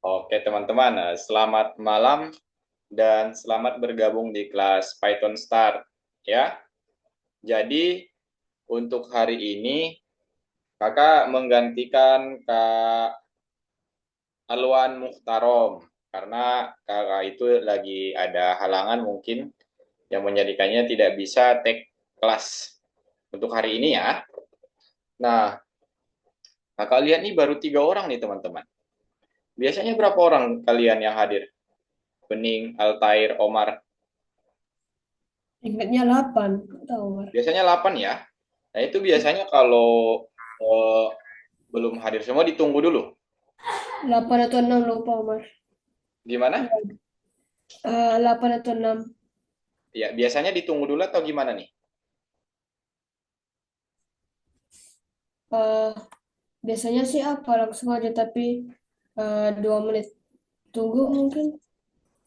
Oke teman-teman, selamat malam dan selamat bergabung di kelas Python Start ya. Jadi untuk hari ini kakak menggantikan Kak Alwan Muhtarom karena kakak itu lagi ada halangan mungkin yang menjadikannya tidak bisa take kelas untuk hari ini ya. Nah, kakak lihat nih baru 3 orang nih teman-teman. Biasanya berapa orang kalian yang hadir? Bening, Altair, Omar. Ingatnya 8, tahu Mar. Biasanya 8 ya. Nah, itu biasanya kalau eh, belum hadir semua ditunggu dulu. 8 atau 6 lupa Mar. Gimana? 8 atau 6. Ya, biasanya ditunggu dulu atau gimana nih? Eh, biasanya sih apa langsung aja tapi 2 menit tunggu mungkin.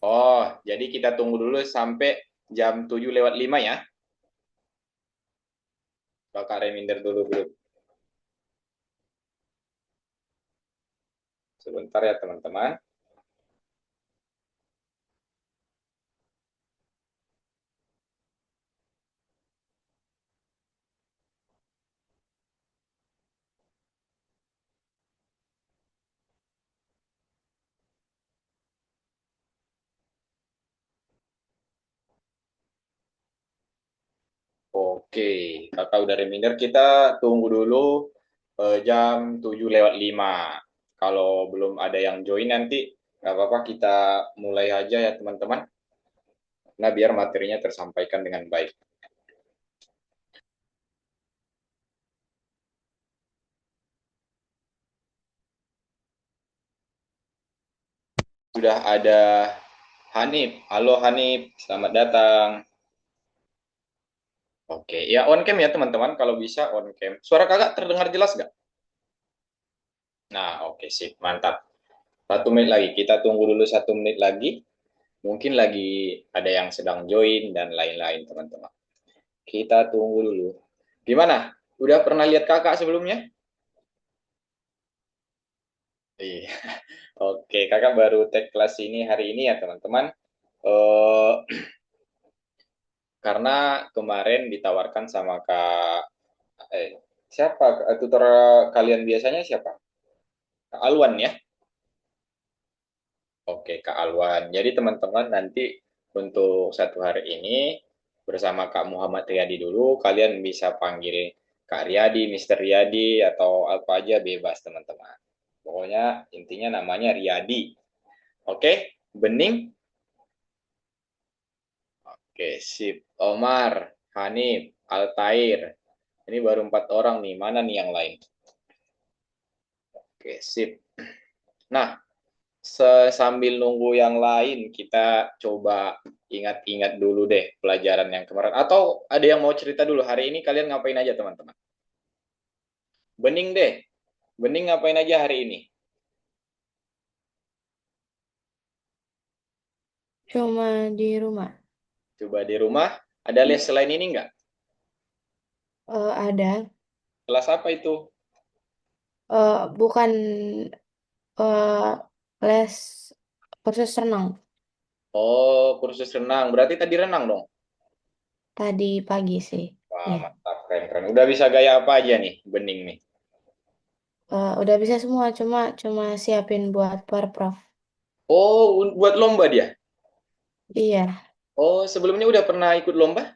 Oh, jadi kita tunggu dulu sampai jam 7:05 ya. Bakal reminder dulu dulu. Sebentar ya teman-teman. Oke, kakak udah reminder, kita tunggu dulu jam 7:05. Kalau belum ada yang join nanti, nggak apa-apa kita mulai aja ya teman-teman. Nah, biar materinya tersampaikan dengan baik. Sudah ada Hanif. Halo Hanif, selamat datang. Oke, ya on cam ya teman-teman. Kalau bisa on cam. Suara kakak terdengar jelas nggak? Nah, oke sip, mantap. 1 menit lagi. Kita tunggu dulu 1 menit lagi. Mungkin lagi ada yang sedang join dan lain-lain teman-teman. Kita tunggu dulu. Gimana? Udah pernah lihat kakak sebelumnya? Iya. Oke, kakak baru take kelas ini hari ini ya teman-teman. Eh, karena kemarin ditawarkan sama Kak siapa tutor kalian biasanya siapa? Kak Alwan ya? Oke, Kak Alwan. Jadi teman-teman nanti untuk satu hari ini bersama Kak Muhammad Riyadi dulu, kalian bisa panggil Kak Riyadi, Mister Riyadi, atau apa aja bebas teman-teman. Pokoknya intinya namanya Riyadi. Oke, Bening? Oke, sip. Omar, Hanif, Altair. Ini baru 4 orang nih. Mana nih yang lain? Oke, sip. Nah, sambil nunggu yang lain, kita coba ingat-ingat dulu deh pelajaran yang kemarin. Atau ada yang mau cerita dulu, hari ini kalian ngapain aja teman-teman? Bening deh, Bening ngapain aja hari ini? Cuma di rumah. Coba di rumah, ada les selain ini nggak? Ada. Kelas apa itu? Bukan eh, les kursus renang Oh, kursus renang. Berarti tadi renang dong? tadi pagi sih. Wah, Iya. mantap, keren-keren. Udah bisa gaya apa aja nih, Bening nih? Udah bisa semua, cuma siapin buat Prof. Oh, buat lomba dia? Iya, Oh, sebelumnya udah pernah ikut lomba?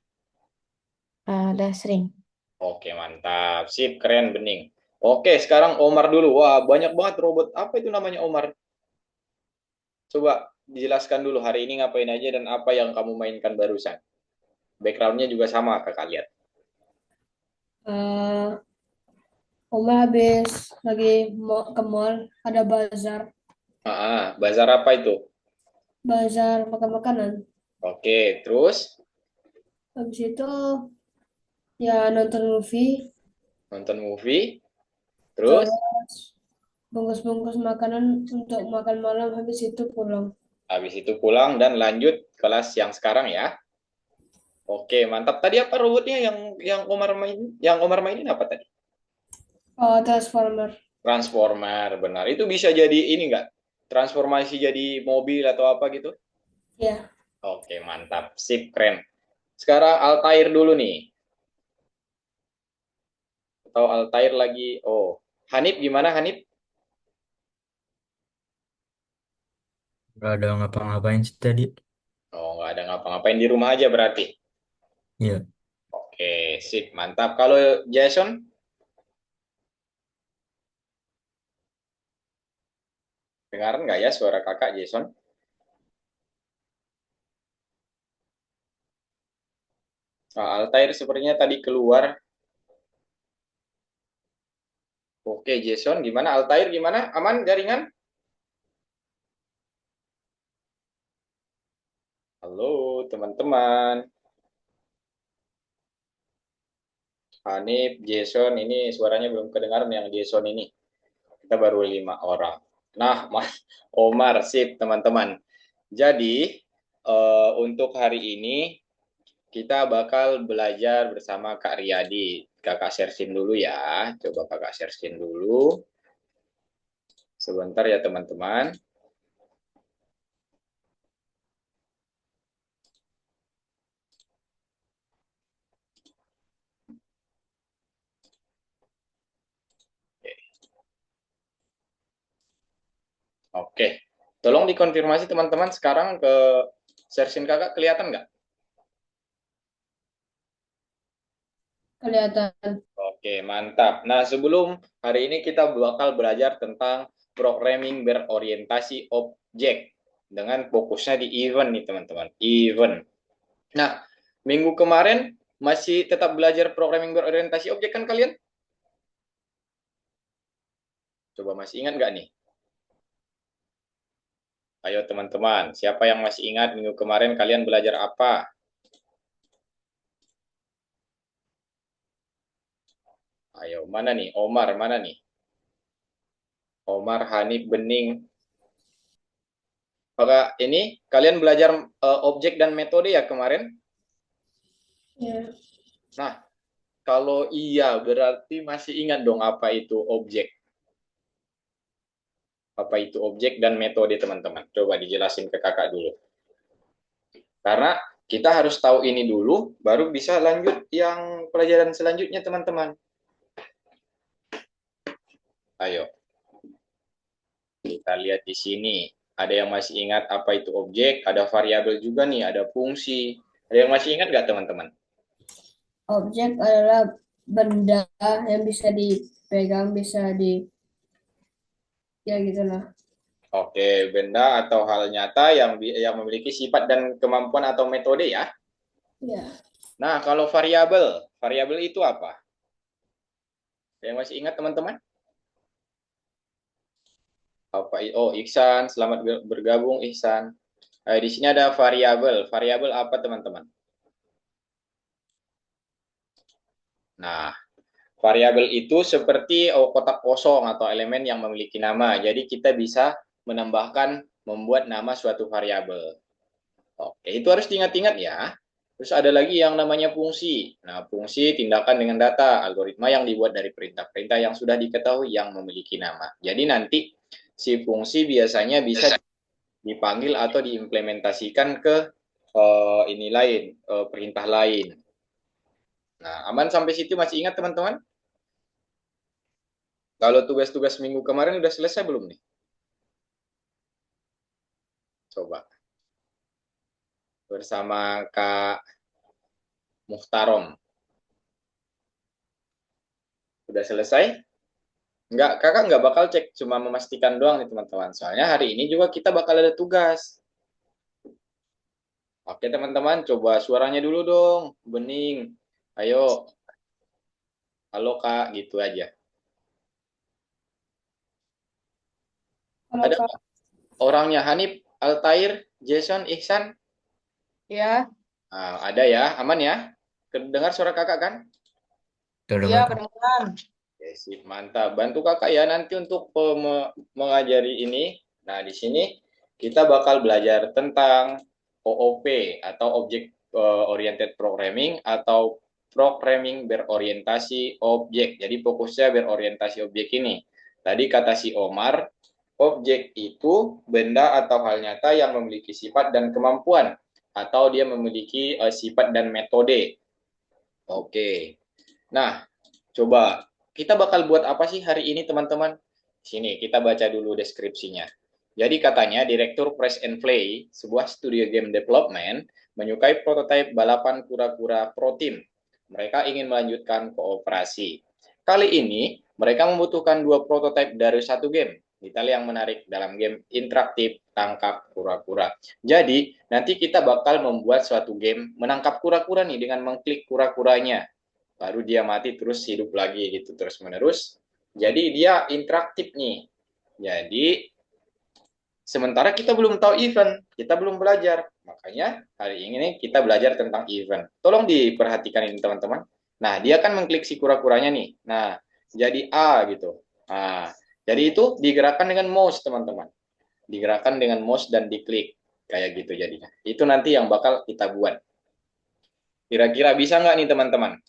udah sering. Oke, mantap. Sip, keren, Bening. Oke, sekarang Omar dulu. Wah, banyak banget robot. Apa itu namanya Omar? Coba dijelaskan dulu hari ini ngapain aja dan apa yang kamu mainkan barusan. Backgroundnya juga sama, kakak lihat. Eh, Omar habis lagi ke mall, ada bazar, Bazar apa itu? bazar makan makanan. Oke, terus Habis itu ya nonton movie, nonton movie, terus terus bungkus-bungkus makanan untuk makan malam. Habis itu pulang. habis itu pulang dan lanjut kelas yang sekarang ya. Oke, mantap. Tadi apa robotnya yang Omar main? Yang Omar mainin apa tadi? Transformer. Transformer, benar. Itu bisa jadi ini nggak? transformasi jadi mobil atau apa gitu? Ya. Oke, mantap. Sip, keren. Sekarang Altair dulu nih. Atau Altair lagi. Oh, Hanif gimana Hanif? Gak ada ngapa-ngapain sih tadi. Oh, nggak ada ngapa-ngapain di rumah aja berarti. Iya, Oke, sip, mantap. Kalau Jason, dengaran nggak ya suara kakak Jason? Nah, Altair sepertinya tadi keluar. Oke, Jason, gimana? Altair gimana? Aman jaringan? Halo, teman-teman. Hanif, Jason, ini suaranya belum kedengaran yang Jason ini. Kita baru 5 orang. Nah, Mas Omar, sip, teman-teman. Jadi, untuk hari ini kita bakal belajar bersama Kak Riyadi. Kakak share screen dulu ya. Coba kakak share screen dulu. Sebentar ya teman-teman. Oke. Tolong dikonfirmasi teman-teman sekarang ke share screen kakak kelihatan nggak? Kelihatan. Oke, mantap. Nah, sebelum hari ini kita bakal belajar tentang programming berorientasi objek dengan fokusnya di event nih, teman-teman. Event. Nah, minggu kemarin masih tetap belajar programming berorientasi objek kan kalian? Coba masih ingat nggak nih? Ayo teman-teman, siapa yang masih ingat minggu kemarin kalian belajar apa? Ayo, mana nih? Omar, mana nih? Omar, Hanif, Bening. Apakah ini kalian belajar objek dan metode ya kemarin? Ya. Nah, kalau iya berarti masih ingat dong apa itu objek. Apa itu objek dan metode teman-teman. Coba dijelasin ke kakak dulu. Karena kita harus tahu ini dulu, baru bisa lanjut yang pelajaran selanjutnya teman-teman. Ayo, kita lihat di sini. Ada yang masih ingat apa itu objek, ada variabel juga nih, ada fungsi. Ada yang masih ingat nggak teman-teman? Objek adalah benda yang bisa dipegang, bisa ya gitulah. Oke, benda atau hal nyata yang memiliki sifat dan kemampuan atau metode ya. Ya. Nah, kalau variabel, variabel itu apa? Ada yang masih ingat teman-teman? Apa? Oh, Ihsan, selamat bergabung Ihsan. Di sini ada variabel. Variabel apa teman-teman? Nah, variabel itu seperti kotak kosong atau elemen yang memiliki nama. Jadi kita bisa menambahkan, membuat nama suatu variabel. Oke, itu harus diingat-ingat ya. Terus ada lagi yang namanya fungsi. Nah, fungsi tindakan dengan data, algoritma yang dibuat dari perintah-perintah yang sudah diketahui yang memiliki nama. Jadi nanti si fungsi biasanya bisa dipanggil atau diimplementasikan ke ini lain, perintah lain. Nah, aman sampai situ masih ingat teman-teman? Kalau tugas-tugas minggu kemarin udah selesai belum nih? Coba bersama Kak Muhtarom. Udah selesai? Kakak nggak bakal cek, cuma memastikan doang nih teman-teman. Soalnya hari ini juga kita bakal ada tugas. Oke teman-teman, coba suaranya dulu dong, Bening. Ayo, halo Kak, gitu aja. Kalau Ada Kak, orangnya Hanif, Altair, Jason, Ihsan? Ya, Ada ya, aman ya? Dengar suara kakak kan? iya kedengaran. kedengeran. Oke, sip, mantap. Bantu kakak ya nanti untuk mengajari ini. Nah, di sini kita bakal belajar tentang OOP atau Object Oriented Programming atau Programming berorientasi objek. Jadi fokusnya berorientasi objek ini. Tadi kata si Omar, Objek itu benda atau hal nyata yang memiliki sifat dan kemampuan, atau dia memiliki sifat dan metode. Oke. Nah, coba kita bakal buat apa sih hari ini teman-teman? Sini kita baca dulu deskripsinya. Jadi katanya Direktur Press and Play, sebuah studio game development, menyukai prototipe balapan kura-kura pro team. Mereka ingin melanjutkan kooperasi. Kali ini mereka membutuhkan 2 prototipe dari satu game. Detail yang menarik dalam game interaktif tangkap kura-kura. Jadi nanti kita bakal membuat suatu game menangkap kura-kura nih dengan mengklik kura-kuranya. Baru dia mati terus hidup lagi gitu terus menerus. Jadi dia interaktif nih. Jadi sementara kita belum tahu event, kita belum belajar. Makanya hari ini kita belajar tentang event. Tolong diperhatikan ini teman-teman. Nah, dia kan mengklik si kura-kuranya nih. Nah, jadi A gitu. Nah, jadi itu digerakkan dengan mouse teman-teman. Digerakkan dengan mouse dan diklik. Kayak gitu jadinya. Itu nanti yang bakal kita buat. Kira-kira bisa nggak nih teman-teman?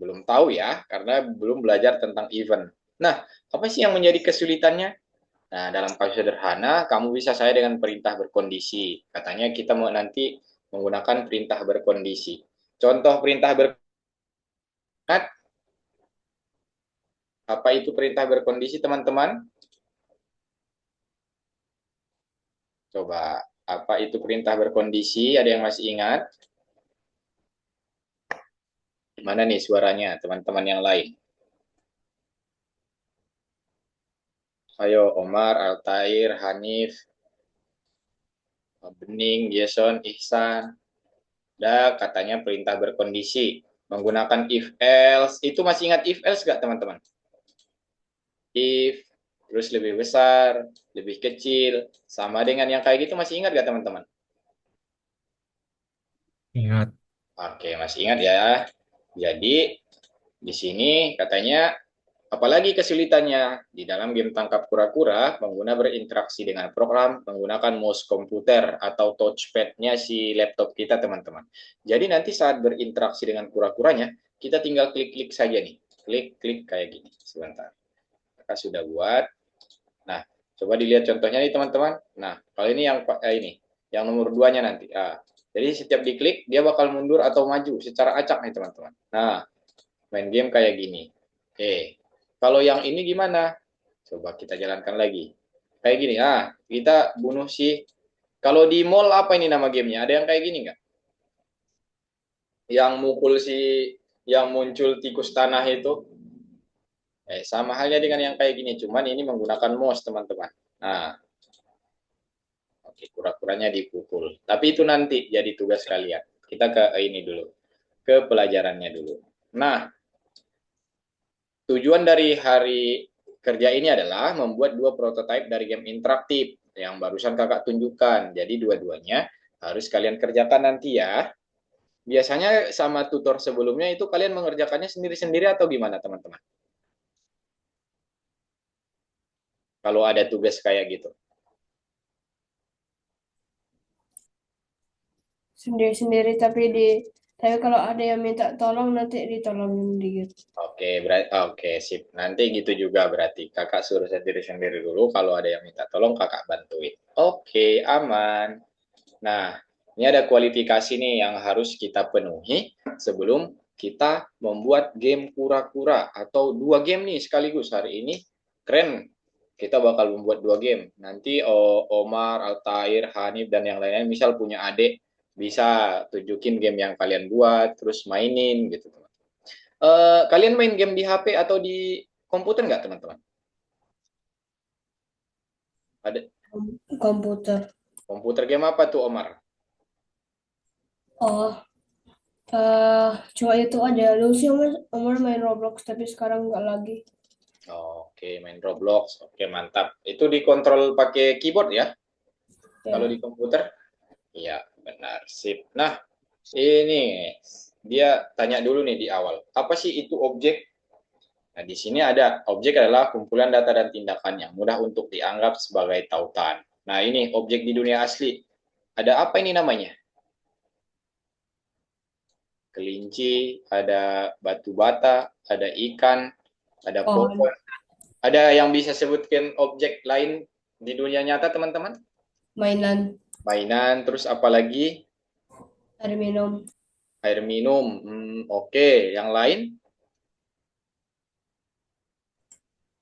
Belum tahu ya, karena belum belajar tentang event. Nah, apa sih yang menjadi kesulitannya? Nah, dalam kasus sederhana, kamu bisa saya dengan perintah berkondisi. Katanya kita mau nanti menggunakan perintah berkondisi. Contoh perintah berkondisi, apa itu perintah berkondisi teman-teman? Coba, apa itu perintah berkondisi? Ada yang masih ingat? Mana nih suaranya teman-teman yang lain? Ayo, Omar, Altair, Hanif, Bening, Jason, Ihsan. Ada katanya perintah berkondisi. Menggunakan if else. Itu masih ingat if else gak teman-teman? If, terus lebih besar, lebih kecil, sama dengan yang kayak gitu masih ingat gak teman-teman? Ingat. Oke, masih ingat ya. Jadi, di sini katanya apalagi kesulitannya di dalam game tangkap kura-kura, pengguna berinteraksi dengan program menggunakan mouse komputer atau touchpad-nya si laptop kita, teman-teman. Jadi nanti saat berinteraksi dengan kura-kuranya, kita tinggal klik-klik saja nih. Klik-klik kayak gini. Sebentar. Kita sudah buat. Nah, coba dilihat contohnya nih, teman-teman. Nah, kalau ini yang nomor 2-nya nanti. Jadi setiap diklik, dia bakal mundur atau maju secara acak nih, teman-teman. Nah, main game kayak gini. Oke. Kalau yang ini gimana? Coba kita jalankan lagi. Kayak gini. Kita bunuh si. Kalau di mall apa ini nama gamenya? Ada yang kayak gini nggak? Yang mukul si, yang muncul tikus tanah itu. Sama halnya dengan yang kayak gini. Cuman ini menggunakan mouse, teman-teman. Nah, oke, kura-kuranya dipukul. Tapi itu nanti jadi tugas kalian. Kita ke ini dulu. Ke pelajarannya dulu. Nah, tujuan dari hari kerja ini adalah membuat 2 prototipe dari game interaktif yang barusan kakak tunjukkan. Jadi dua-duanya harus kalian kerjakan nanti ya. Biasanya sama tutor sebelumnya itu kalian mengerjakannya sendiri-sendiri atau gimana teman-teman? Kalau ada tugas kayak gitu. Sendiri-sendiri tapi kalau ada yang minta tolong nanti ditolongin dikit. Oke, sip. Nanti gitu juga berarti. Kakak suruh sendiri-sendiri dulu. Kalau ada yang minta tolong, kakak bantuin. Oke, aman. Nah, ini ada kualifikasi nih yang harus kita penuhi sebelum kita membuat game kura-kura atau 2 game nih sekaligus hari ini. Keren. Kita bakal membuat 2 game. Nanti Omar, Altair, Hanif, dan yang lainnya misal punya adik, bisa tunjukin game yang kalian buat, terus mainin gitu. Kalian main game di HP atau di komputer nggak teman-teman? Ada Komputer. komputer game apa tuh Omar? Oh, cuma itu aja. Dulu sih Omar main Roblox tapi sekarang nggak lagi. Oke, main Roblox. Oke, mantap. Itu dikontrol pakai keyboard ya? Kalau Ya. di komputer? Iya, benar. Sip. Nah, ini dia tanya dulu nih di awal. Apa sih itu objek? Nah, di sini ada objek adalah kumpulan data dan tindakan yang mudah untuk dianggap sebagai tautan. Nah, ini objek di dunia asli. Ada apa ini namanya? Kelinci, ada batu bata, ada ikan, ada Oh, pohon. Ada yang bisa sebutkan objek lain di dunia nyata, teman-teman? Mainan, Mainan, terus apa lagi? air minum, Air minum. Oke. Yang lain?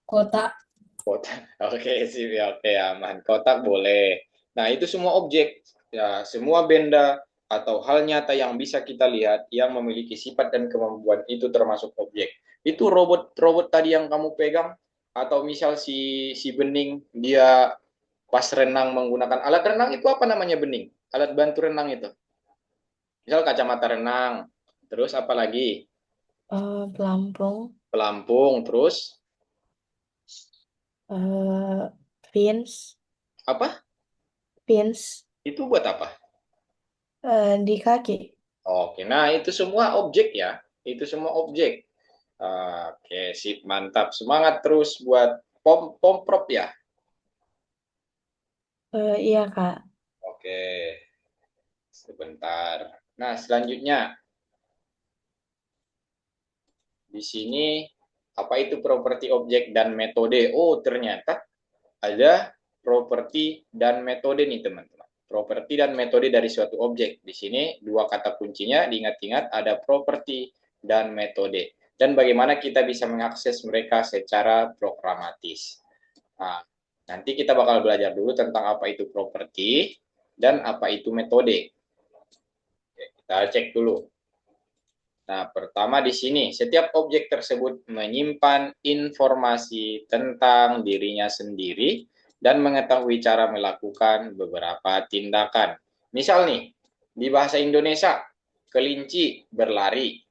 kotak, Kotak. Oke, sih. Ya, oke, aman. Kotak boleh. Nah, itu semua objek. Ya, semua benda atau hal nyata yang bisa kita lihat yang memiliki sifat dan kemampuan itu termasuk objek. Itu robot tadi yang kamu pegang atau misal si Bening dia pas renang menggunakan alat renang itu apa namanya, Bening? Alat bantu renang itu. Misal kacamata renang. Terus apa lagi? Pelampung, Pelampung, terus eh pins, apa? pins Itu buat apa? di kaki. Oke, nah itu semua objek ya. Itu semua objek. Oke, sip, mantap. Semangat terus buat pomprop ya. Iya, Kak. Oke, sebentar. Nah, selanjutnya di sini apa itu properti objek dan metode? Oh, ternyata ada properti dan metode nih, teman-teman. Properti dan metode dari suatu objek. Di sini dua kata kuncinya diingat-ingat, ada properti dan metode. Dan bagaimana kita bisa mengakses mereka secara programatis. Nah, nanti kita bakal belajar dulu tentang apa itu properti dan apa itu metode. Oke, kita cek dulu. Nah, pertama di sini, setiap objek tersebut menyimpan informasi tentang dirinya sendiri dan mengetahui cara melakukan beberapa tindakan. Misal nih, di bahasa Indonesia, kelinci berlari.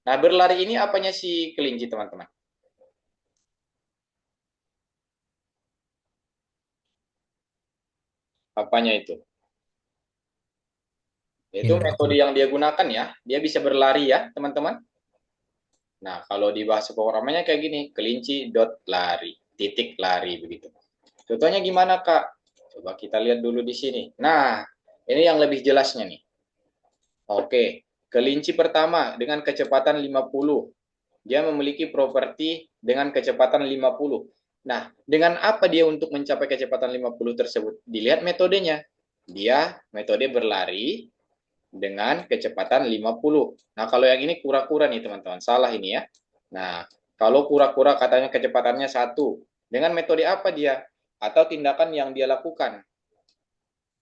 Nah, berlari ini apanya si kelinci, teman-teman? Apanya itu? Itu metode Tindakan. yang dia gunakan ya. Dia bisa berlari ya, teman-teman. Nah, kalau di bahasa pemrogramannya kayak gini, kelinci dot lari, titik lari begitu. Contohnya gimana, Kak? Coba kita lihat dulu di sini. Nah, ini yang lebih jelasnya nih. Oke, kelinci pertama dengan kecepatan 50. Dia memiliki properti dengan kecepatan 50. Nah, dengan apa dia untuk mencapai kecepatan 50 tersebut? Dilihat metodenya. Dia metode berlari dengan kecepatan 50. Nah, kalau yang ini kura-kura nih, teman-teman. Salah ini ya. Nah, kalau kura-kura katanya kecepatannya 1. Dengan metode apa dia? Atau tindakan yang dia lakukan?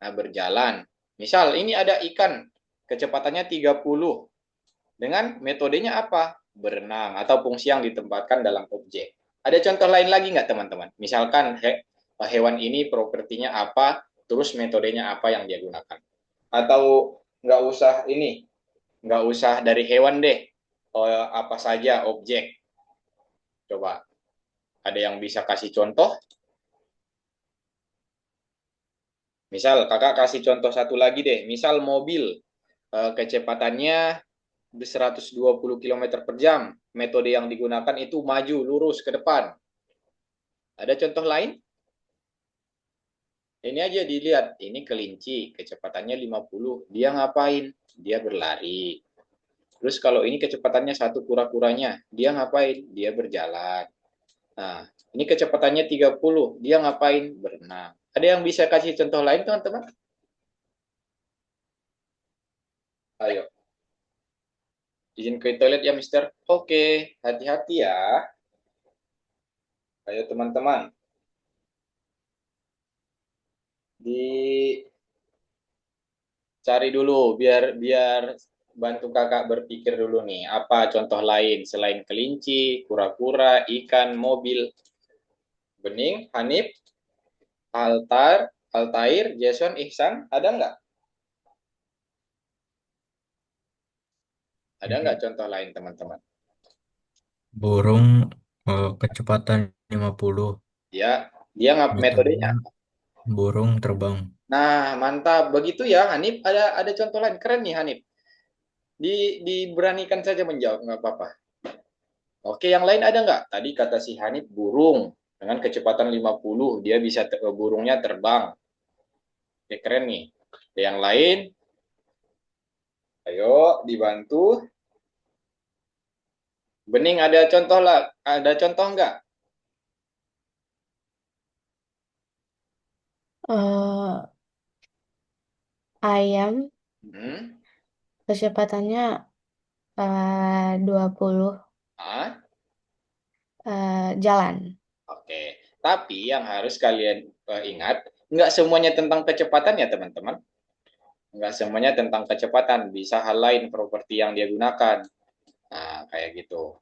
Nah, berjalan. Misal, ini ada ikan. Kecepatannya 30. Dengan metodenya apa? Berenang atau fungsi yang ditempatkan dalam objek. Ada contoh lain lagi nggak, teman-teman? Misalkan hewan ini propertinya apa, terus metodenya apa yang dia gunakan. Atau nggak usah ini, nggak usah dari hewan deh. Apa saja objek. Coba, ada yang bisa kasih contoh? Misal, kakak kasih contoh satu lagi deh. Misal mobil, kecepatannya 120 km per jam. Metode yang digunakan itu maju, lurus ke depan. Ada contoh lain? Ini aja dilihat. Ini kelinci, kecepatannya 50. Dia ngapain? Dia berlari. Terus kalau ini kecepatannya 1 kura-kuranya, dia ngapain? Dia berjalan. Nah, ini kecepatannya 30. Dia ngapain? Berenang. Ada yang bisa kasih contoh lain, teman-teman? Ayo. Izin ke toilet ya, Mister. Oke, hati-hati ya. Ayo, teman-teman. Dicari dulu biar biar bantu kakak berpikir dulu nih. Apa contoh lain selain kelinci, kura-kura, ikan, mobil? Bening, Hanif, Altair, Jason, Ihsan, ada nggak? Ada nggak contoh lain, teman-teman? Burung kecepatan 50. Ya, dia metodenya. Metodenya burung terbang. Nah, mantap. Begitu ya, Hanif. Ada contoh lain. Keren nih, Hanif. Diberanikan saja menjawab, nggak apa-apa. Oke, yang lain ada nggak? Tadi kata si Hanif burung dengan kecepatan 50, dia bisa burungnya terbang. Oke, keren nih. Yang lain, ayo dibantu. Bening ada contoh lah, ada contoh nggak? Eh, ayam Hmm. kecepatannya 20 Ah, jalan. oke. Tapi yang harus kalian ingat, nggak semuanya tentang kecepatan ya teman-teman. Nggak semuanya tentang kecepatan, bisa hal lain properti yang dia gunakan. Nah, kayak gitu.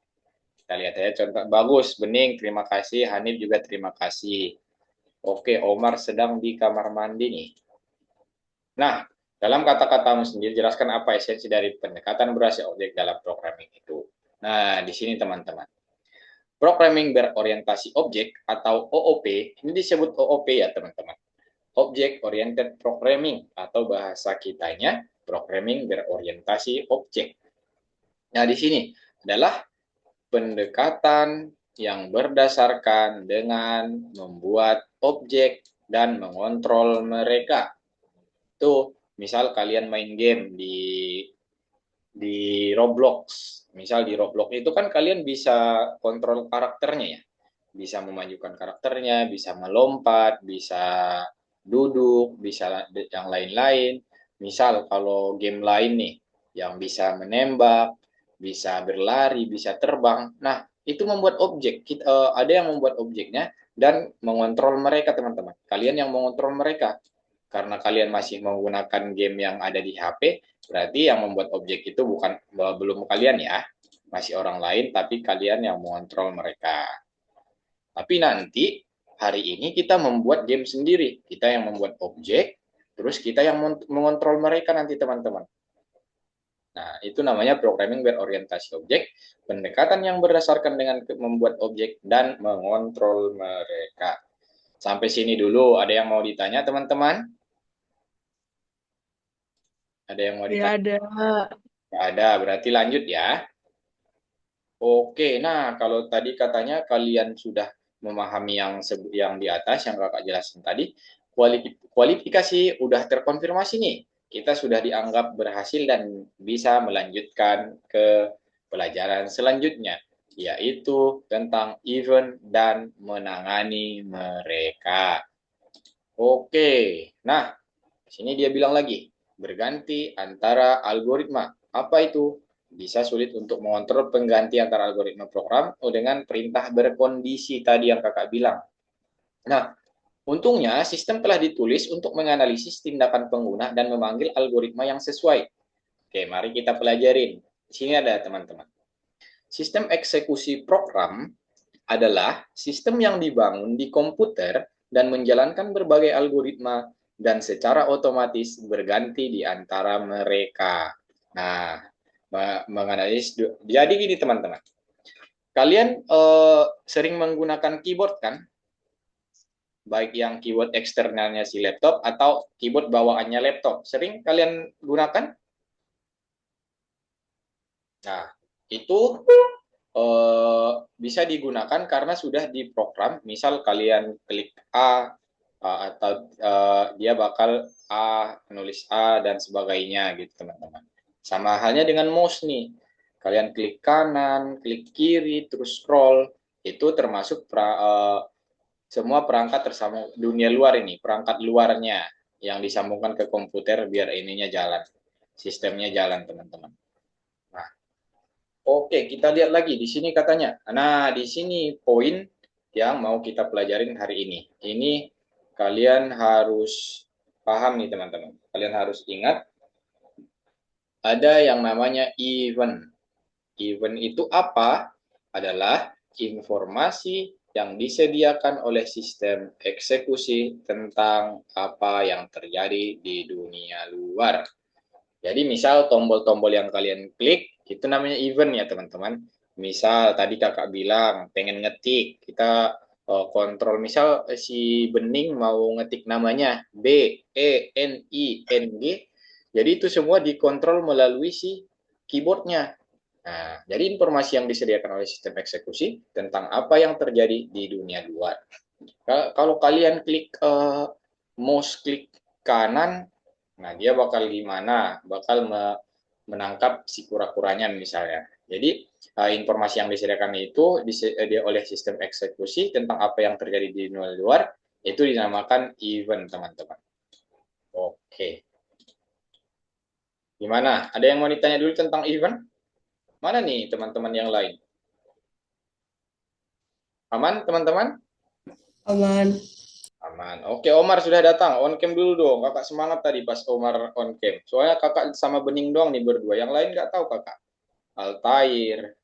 Kita lihat ya contoh. Bagus, Bening, terima kasih. Hanif juga terima kasih. Oke, Omar sedang di kamar mandi nih. Nah, dalam kata-katamu sendiri, jelaskan apa esensi dari pendekatan berbasis objek dalam programming itu. Nah, di sini teman-teman. Programming berorientasi objek atau OOP, ini disebut OOP ya teman-teman. Object Oriented Programming atau bahasa kitanya Programming berorientasi objek. Nah, di sini adalah pendekatan yang berdasarkan dengan membuat objek dan mengontrol mereka. Tuh, misal kalian main game di Roblox. Misal di Roblox itu kan kalian bisa kontrol karakternya ya. Bisa memajukan karakternya, bisa melompat, bisa duduk, bisa yang lain-lain. Misal kalau game lain nih yang bisa menembak, bisa berlari, bisa terbang. Nah, itu membuat objek. Ada yang membuat objeknya dan mengontrol mereka, teman-teman. Kalian yang mengontrol mereka. Karena kalian masih menggunakan game yang ada di HP, berarti yang membuat objek itu belum kalian ya, masih orang lain, tapi kalian yang mengontrol mereka. Tapi nanti hari ini kita membuat game sendiri, kita yang membuat objek, terus kita yang mengontrol mereka nanti teman-teman. Nah, itu namanya programming berorientasi objek, pendekatan yang berdasarkan dengan membuat objek dan mengontrol mereka. Sampai sini dulu, ada yang mau ditanya teman-teman? Ada yang mau Ya ditanya? ada. Nggak ada, berarti lanjut ya. Oke, nah kalau tadi katanya kalian sudah memahami yang di atas, yang kakak jelaskan tadi, kualifikasi udah terkonfirmasi nih. Kita sudah dianggap berhasil dan bisa melanjutkan ke pelajaran selanjutnya, yaitu tentang event dan menangani mereka. Oke, nah di sini dia bilang lagi, berganti antara algoritma. Apa itu? Bisa sulit untuk mengontrol pengganti antara algoritma program dengan perintah berkondisi tadi yang kakak bilang. Nah, untungnya sistem telah ditulis untuk menganalisis tindakan pengguna dan memanggil algoritma yang sesuai. Oke, mari kita pelajarin. Di sini ada teman-teman. Sistem eksekusi program adalah sistem yang dibangun di komputer dan menjalankan berbagai algoritma dan secara otomatis berganti di antara mereka. Nah, menganalisis. Jadi gini teman-teman, kalian sering menggunakan keyboard kan? Baik yang keyboard eksternalnya si laptop atau keyboard bawaannya laptop. Sering kalian gunakan? Nah, itu bisa digunakan karena sudah diprogram. Misal kalian klik A atau dia bakal menulis A dan sebagainya gitu teman-teman. Sama halnya dengan mouse nih. Kalian klik kanan, klik kiri, terus scroll. Itu termasuk semua perangkat tersambung dunia luar ini, perangkat luarnya yang disambungkan ke komputer biar ininya jalan. Sistemnya jalan teman-teman. Nah, oke, kita lihat lagi di sini katanya. Nah, di sini poin yang mau kita pelajarin hari ini. Ini kalian harus paham nih teman-teman. Kalian harus ingat ada yang namanya event. Event itu apa? Adalah informasi yang disediakan oleh sistem eksekusi tentang apa yang terjadi di dunia luar. Jadi misal tombol-tombol yang kalian klik itu namanya event ya teman-teman. Misal tadi kakak bilang pengen ngetik, kita kontrol misal si Bening mau ngetik namanya BENING. Jadi itu semua dikontrol melalui si keyboardnya. Nah, jadi informasi yang disediakan oleh sistem eksekusi tentang apa yang terjadi di dunia luar. Kalau kalian klik mouse klik kanan, nah dia bakal gimana? Bakal menangkap si kura-kuranya misalnya. Jadi informasi yang disediakan itu disediakan oleh sistem eksekusi tentang apa yang terjadi di dunia luar Itu dinamakan event, teman-teman. Oke. Gimana? Ada yang mau ditanya dulu tentang event? Mana nih teman-teman yang lain? Aman, teman-teman? Aman. Aman. Oke, Omar sudah datang. On cam dulu dong. Kakak semangat tadi pas Omar on cam. Soalnya kakak sama Bening doang nih berdua. Yang lain nggak tahu kakak. Altair,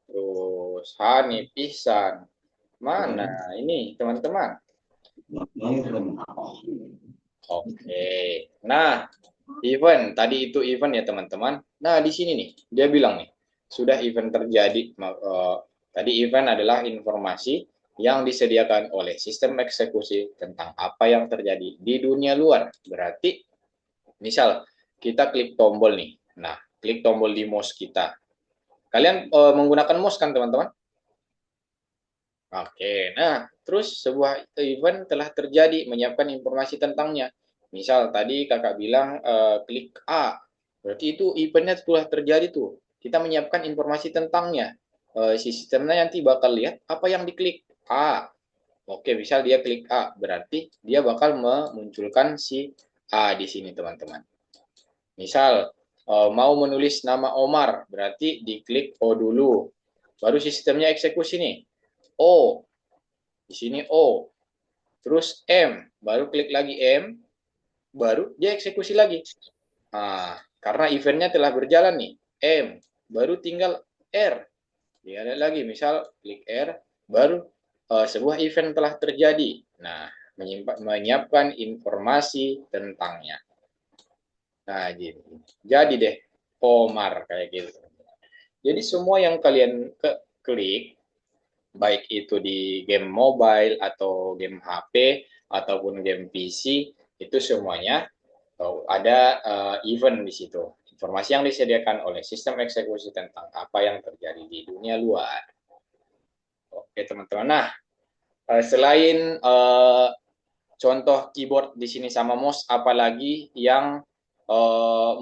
terus Hanif, Ihsan. Mana ini teman-teman? Oke. Nah, event. Tadi itu event ya teman-teman. Nah, di sini nih. Dia bilang nih. Sudah event terjadi. Tadi event adalah informasi yang disediakan oleh sistem eksekusi tentang apa yang terjadi di dunia luar. Berarti, misal kita klik tombol nih. Nah, klik tombol di mouse kita. Kalian menggunakan mouse kan teman-teman? Oke, nah terus sebuah event telah terjadi menyiapkan informasi tentangnya. Misal tadi kakak bilang klik A, berarti itu eventnya telah terjadi tuh. Kita menyiapkan informasi tentangnya. Sistemnya nanti bakal lihat apa yang diklik A. Oke, misal dia klik A, berarti dia bakal memunculkan si A di sini teman-teman. Misal mau menulis nama Omar, berarti diklik O dulu. Baru sistemnya eksekusi nih. O, di sini O, terus M, baru klik lagi M, baru dia eksekusi lagi. Nah, karena eventnya telah berjalan nih, M, baru tinggal R. Dia ada lagi, misal klik R, baru sebuah event telah terjadi. Nah, menyiapkan informasi tentangnya. Nah, gitu. Jadi deh, Omar kayak gitu. Jadi semua yang kalian klik, baik itu di game mobile atau game HP ataupun game PC, itu semuanya ada event di situ. Informasi yang disediakan oleh sistem eksekusi tentang apa yang terjadi di dunia luar. Oke teman-teman. Nah, selain contoh keyboard di sini sama mouse, apalagi yang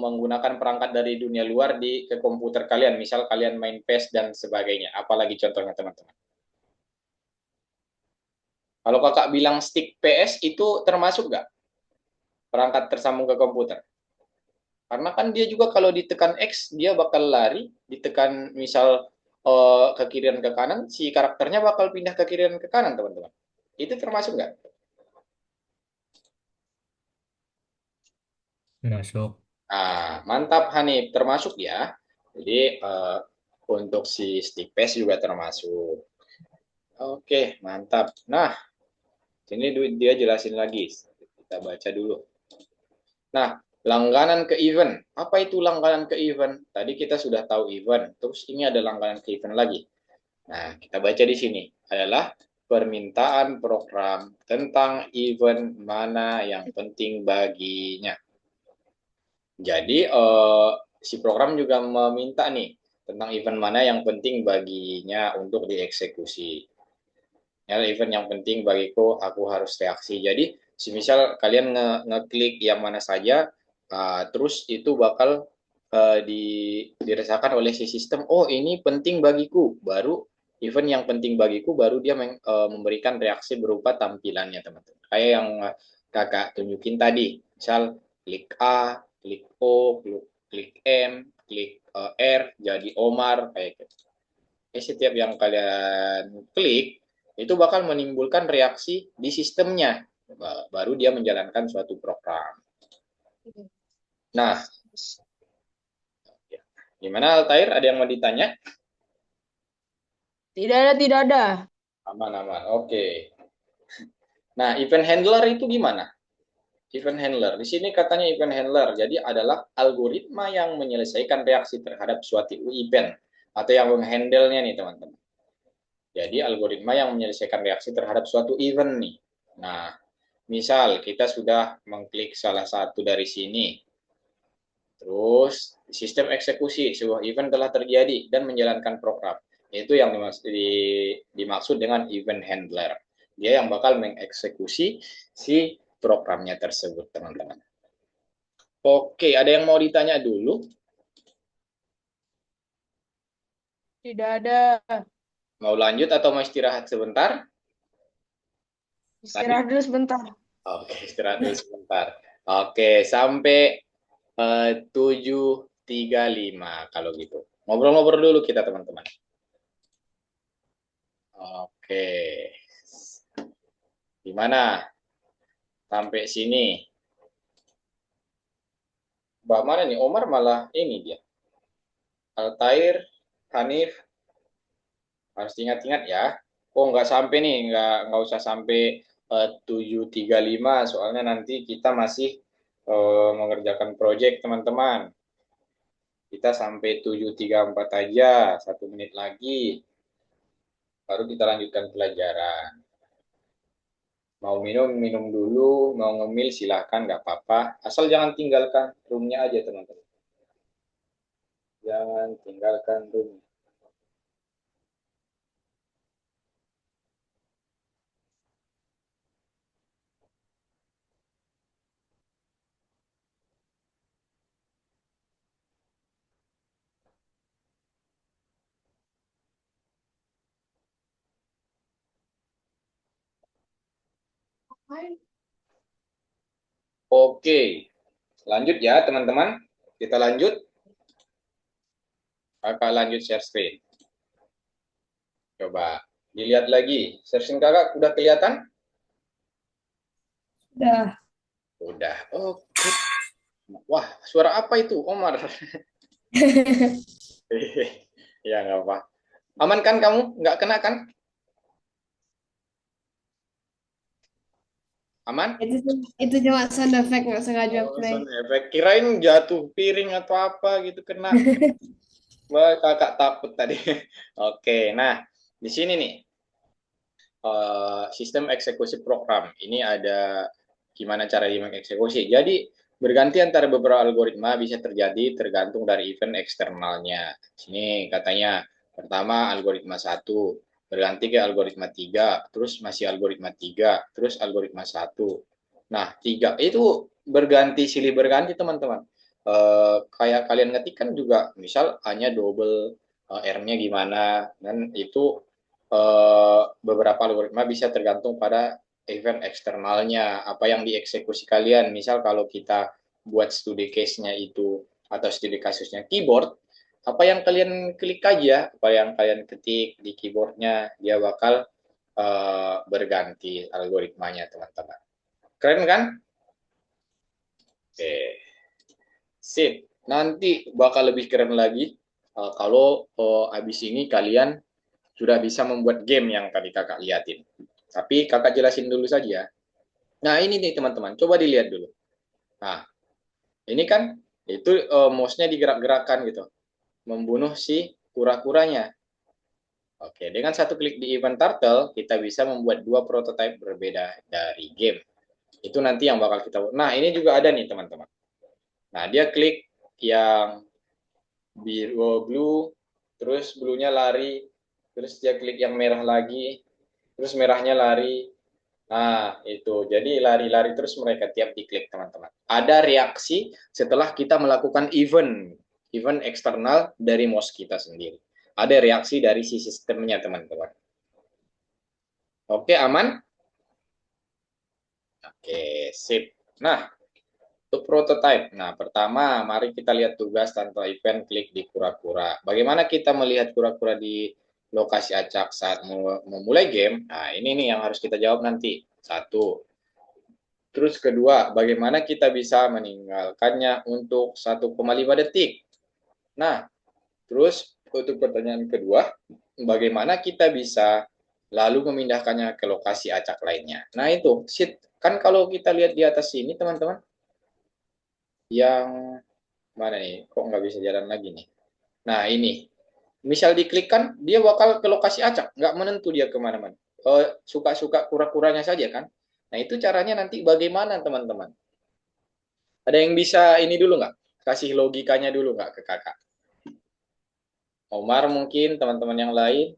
menggunakan perangkat dari dunia luar ke komputer kalian, misal kalian main PES dan sebagainya. Apalagi contohnya teman-teman? Kalau kakak bilang stick PS itu termasuk nggak perangkat tersambung ke komputer? Karena kan dia juga kalau ditekan X dia bakal lari, ditekan misal ke kiri dan ke kanan, si karakternya bakal pindah ke kiri dan ke kanan teman-teman. Itu termasuk nggak? Masuk. Nah, mantap Hanif, termasuk ya. Jadi untuk si stick PS juga termasuk. Oke, mantap. Nah, sini dia jelasin lagi. Kita baca dulu. Nah, langganan ke event. Apa itu langganan ke event? Tadi kita sudah tahu event. Terus ini ada langganan ke event lagi. Nah, kita baca di sini adalah permintaan program tentang event mana yang penting baginya. Jadi si program juga meminta nih tentang event mana yang penting baginya untuk dieksekusi. Ya, event yang penting bagiku, aku harus reaksi. Jadi, misal kalian ngeklik yang mana saja, terus itu bakal dirasakan oleh si sistem. Oh, ini penting bagiku. Baru event yang penting bagiku, baru dia memberikan reaksi berupa tampilannya, teman-teman. Kayak yang kakak tunjukin tadi. Misal klik A, klik O, klik M, klik R, jadi Omar kayak gitu. Setiap yang kalian klik itu bakal menimbulkan reaksi di sistemnya, baru dia menjalankan suatu program. Nah, gimana Altair? Ada yang mau ditanya? Tidak ada. Aman-aman, oke. Nah, event handler itu gimana? Event handler, di sini katanya event handler, jadi adalah algoritma yang menyelesaikan reaksi terhadap suatu event, atau yang menghandle-nya nih teman-teman. Jadi algoritma yang menyelesaikan reaksi terhadap suatu event nih. Nah, misal kita sudah mengklik salah satu dari sini, terus sistem eksekusi sebuah event telah terjadi dan menjalankan program. Itu yang dimaksud dengan event handler. Dia yang bakal mengeksekusi si programnya tersebut, teman-teman. Oke, ada yang mau ditanya dulu? Tidak ada. Mau lanjut atau mau istirahat sebentar? Istirahat dulu sebentar. Oke, istirahat dulu sebentar. Oke, sampai 7.35 kalau gitu. Ngobrol-ngobrol dulu kita teman-teman. Oke. Gimana? Sampai sini. Mbak mana nih? Omar malah ini dia. Altair, Hanif, harus ingat-ingat ya. Oh, nggak sampai nih, nggak usah sampai 7.35, soalnya nanti kita masih mengerjakan proyek teman-teman. Kita sampai 7.34 aja, 1 menit lagi, baru kita lanjutkan pelajaran. Mau minum, minum dulu, mau ngemil silahkan, nggak apa-apa. Asal jangan tinggalkan roomnya aja teman-teman. Jangan tinggalkan room. Oke, lanjut ya teman-teman. Kita lanjut. Kakak lanjut share screen. Coba dilihat lagi. Share screen kakak udah kelihatan? Udah. Udah. Oke. Wah, suara apa itu, Omar? Ya, nggak apa. Aman kan kamu? Nggak kena kan? Aman? Itu cuma sound effect, nggak sengaja Oh, play. sound effect. Kirain jatuh piring atau apa gitu kena. Wah, kakak takut tadi. Oke, nah di sini nih sistem eksekusi program. Ini ada gimana cara dia mengeksekusi. Jadi berganti antara beberapa algoritma bisa terjadi tergantung dari event eksternalnya. Sini katanya pertama algoritma 1, berganti ke algoritma 3, terus masih algoritma 3, terus algoritma 1. Nah, 3 itu berganti silih berganti teman-teman. Kayak kalian ngetikkan juga misal hanya double R-nya gimana dan itu beberapa algoritma bisa tergantung pada event eksternalnya, apa yang dieksekusi kalian. Misal kalau kita buat studi case-nya itu atau studi kasusnya keyboard, apa yang kalian klik aja, apa yang kalian ketik di keyboardnya, dia bakal berganti algoritmanya, teman-teman. Keren kan? Oke, sip. Nanti bakal lebih keren lagi kalau abis ini kalian sudah bisa membuat game yang tadi kakak liatin. Tapi kakak jelasin dulu saja. Nah ini nih teman-teman, coba dilihat dulu. Nah ini kan itu mouse-nya digerak-gerakkan gitu, membunuh si kura-kuranya. Oke, dengan satu klik di event turtle, kita bisa membuat dua prototipe berbeda dari game. Itu nanti yang bakal kita. Nah ini juga ada nih teman-teman. Nah dia klik yang biru blue, terus blue-nya lari, terus dia klik yang merah lagi, terus merahnya lari. Nah, itu. Jadi lari-lari terus mereka tiap diklik, teman-teman. Ada reaksi setelah kita melakukan event eksternal dari mouse kita sendiri. Ada reaksi dari si sistemnya, teman-teman. Oke, aman? Oke, sip. Nah, untuk prototype. Nah, pertama, mari kita lihat tugas tanpa event klik di kura-kura. Bagaimana kita melihat kura-kura di lokasi acak saat memulai game? Nah, ini nih yang harus kita jawab nanti. Satu. Terus kedua, bagaimana kita bisa meninggalkannya untuk 1,5 detik? Nah, terus untuk pertanyaan kedua, bagaimana kita bisa lalu memindahkannya ke lokasi acak lainnya? Nah, itu. Kan kalau kita lihat di atas sini, teman-teman, yang mana nih? Kok nggak bisa jalan lagi nih? Nah, ini. Misal diklikkan, dia bakal ke lokasi acak. Nggak menentu dia kemana-mana. Suka-suka kura-kuranya saja kan? Nah, itu caranya nanti bagaimana, teman-teman? Ada yang bisa ini dulu nggak? Kasih logikanya dulu nggak ke kakak? Omar mungkin, teman-teman yang lain?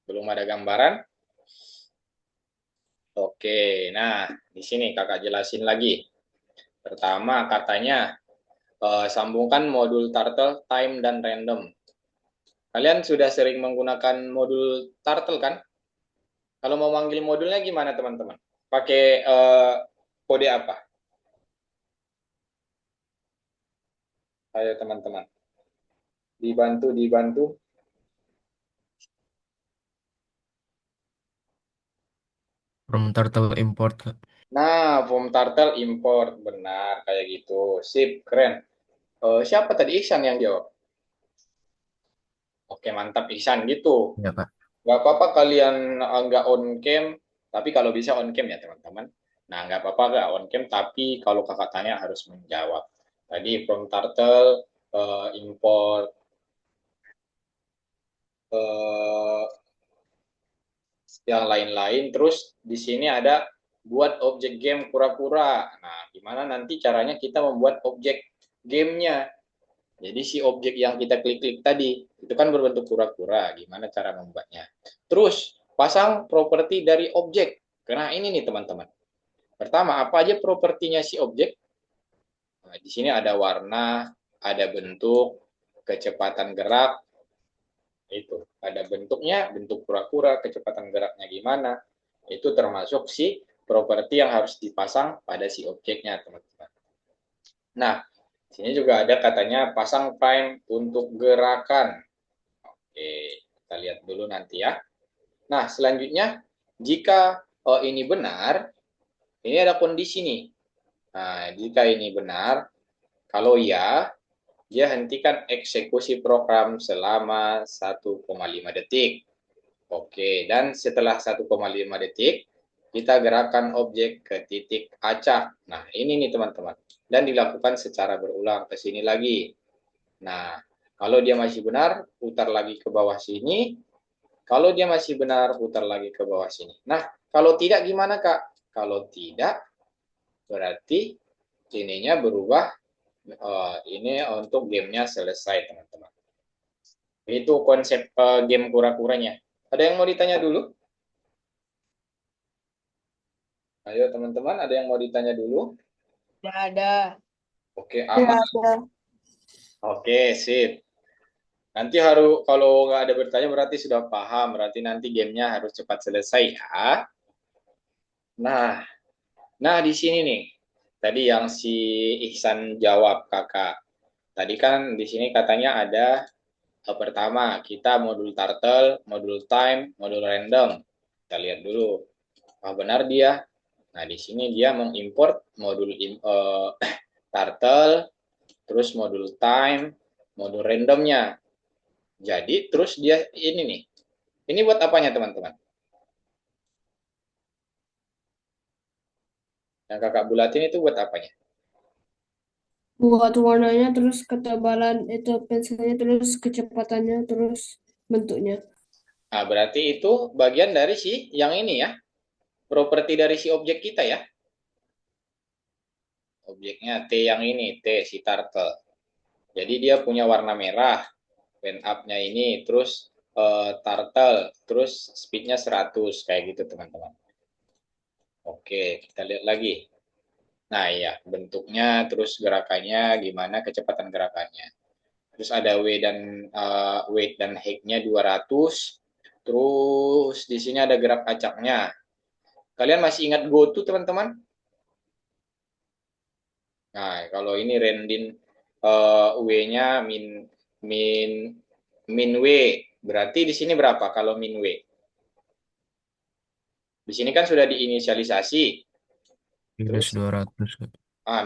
Belum ada gambaran? Oke, nah di sini kakak jelasin lagi. Pertama katanya sambungkan modul turtle time dan random. Kalian sudah sering menggunakan modul Turtle kan? Kalau mau manggil modulnya gimana teman-teman? Pakai kode apa? Ayo teman-teman. Dibantu. From turtle import, Kak. Nah, form Turtle import. Benar, kayak gitu. Sip, keren. Siapa tadi Ihsan yang jawab? Oke, mantap Ihsan gitu. Ya, Kak. Nggak apa-apa kalian nggak on cam, tapi kalau bisa on cam ya teman-teman. Nah, nggak apa-apa nggak on cam, tapi kalau kakak tanya harus menjawab. Tadi from Turtle, import, eh, yang lain-lain. Terus di sini ada buat objek game kura-kura. Nah, gimana nanti caranya kita membuat objek gamenya? Jadi si objek yang kita klik-klik tadi, itu kan berbentuk kura-kura. Gimana cara membuatnya? Terus, pasang properti dari objek. Nah, ini nih teman-teman. Pertama, apa aja propertinya si objek? Nah, di sini ada warna, ada bentuk, kecepatan gerak, itu. Ada bentuknya, bentuk kura-kura, kecepatan geraknya gimana. Itu termasuk si properti yang harus dipasang pada si objeknya, teman-teman. Nah, sini juga ada katanya pasang prime untuk gerakan. Oke, kita lihat dulu nanti ya. Nah, selanjutnya jika ini benar, ini ada kondisi nih. Nah, jika ini benar, kalau ya, dia hentikan eksekusi program selama 1,5 detik. Oke, dan setelah 1,5 detik, kita gerakan objek ke titik acak. Nah, ini nih teman-teman. Dan dilakukan secara berulang ke sini lagi. Nah, kalau dia masih benar, putar lagi ke bawah sini. Kalau dia masih benar, putar lagi ke bawah sini. Nah, kalau tidak gimana, Kak? Kalau tidak, berarti ininya berubah. Ini untuk gamenya selesai, teman-teman. Itu konsep game kura-kuranya. Ada yang mau ditanya dulu? Ayo, teman-teman, ada yang mau ditanya dulu? Tidak ada. Oke, Ya, aman. ada. Oke, sip. Nanti harus kalau nggak ada bertanya berarti sudah paham. Berarti nanti gamenya harus cepat selesai ya. Nah, nah di sini nih. Tadi yang si Ihsan jawab kakak. Tadi kan di sini katanya ada pertama kita modul turtle, modul time, modul random. Kita lihat dulu. Apa benar dia? Nah, di sini dia mengimport modul turtle, terus modul time, modul randomnya. Jadi terus dia ini nih. Ini buat apanya teman-teman? Yang kakak bulatin itu buat apanya? Buat warnanya, terus ketebalan itu pensilnya, terus kecepatannya, terus bentuknya. Nah, berarti itu bagian dari si yang ini ya. Properti dari si objek kita ya. Objeknya T yang ini, T si turtle. Jadi dia punya warna merah. Pen up-nya ini, terus turtle, terus speed-nya 100 kayak gitu teman-teman. Oke, kita lihat lagi. Nah, ya, bentuknya, terus gerakannya, gimana kecepatan gerakannya. Terus ada weight dan height-nya 200. Terus di sini ada gerak acaknya. Kalian masih ingat GoTo, teman-teman? Nah, kalau ini Rendin W-nya min min W. Berarti di sini berapa kalau min W? Di sini kan sudah diinisialisasi. Minus Terus 200, Kak.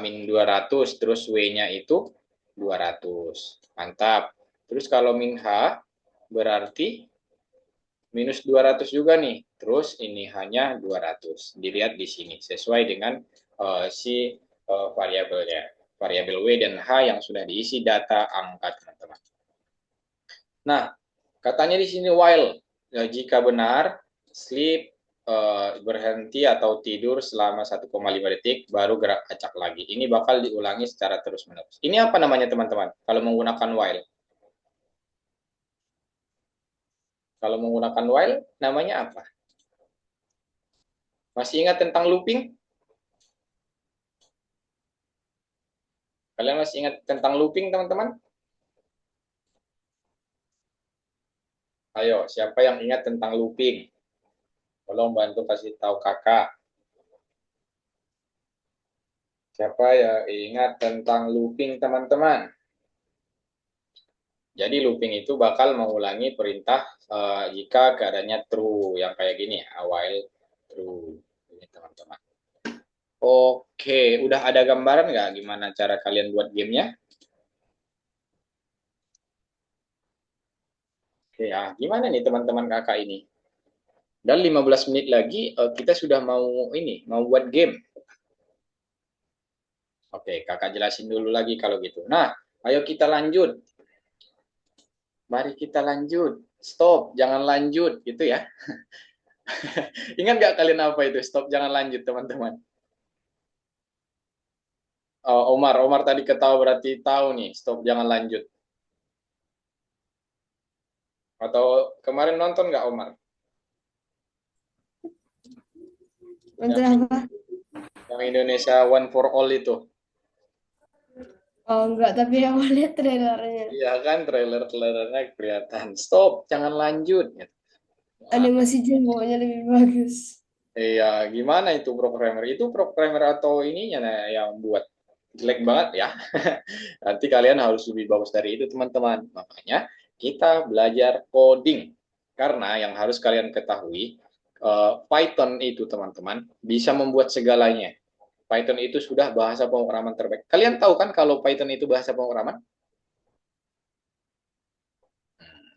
min 200, terus W-nya itu 200. Mantap. Terus kalau min H berarti minus 200 juga nih. Terus ini hanya 200. Dilihat di sini sesuai dengan si variabelnya. Variabel W dan H yang sudah diisi data angka teman-teman. Nah, katanya di sini while jika benar sleep berhenti atau tidur selama 1,5 detik baru gerak acak lagi. Ini bakal diulangi secara terus-menerus. Ini apa namanya teman-teman? Kalau menggunakan while. Kalau menggunakan while namanya apa? Masih ingat tentang looping? Kalian masih ingat tentang looping, teman-teman? Ayo, siapa yang ingat tentang looping? Tolong bantu kasih tahu kakak. Siapa yang ingat tentang looping, teman-teman? Jadi looping itu bakal mengulangi perintah jika keadaannya true, yang kayak gini, while true. Ini teman-teman. Oke, udah ada gambaran nggak gimana cara kalian buat gamenya? Oke, ya, gimana nih teman-teman kakak ini? Dan 15 menit lagi kita sudah mau buat game. Oke, kakak jelasin dulu lagi kalau gitu. Nah, ayo kita lanjut. Mari kita lanjut. Stop, jangan lanjut, gitu ya. Ingat nggak kalian apa itu? Stop, jangan lanjut, teman-teman. Oh, Omar tadi ketawa berarti tahu nih. Stop, jangan lanjut. Atau kemarin nonton nggak Omar? Nonton Yang, apa? yang Indonesia One for All itu. Oh, enggak, tapi aku lihat trailernya. Iya kan, trailernya kelihatan. Stop, jangan lanjut. Animasinya pokoknya lebih bagus. Iya, gimana itu programmer? Itu programmer atau ininya nah, yang buat jelek banget ya. Nanti kalian harus lebih bagus dari itu, teman-teman. Makanya kita belajar coding. Karena yang harus kalian ketahui, Python itu, teman-teman, bisa membuat segalanya. Python itu sudah bahasa pemrograman terbaik. Kalian tahu kan kalau Python itu bahasa pemrograman?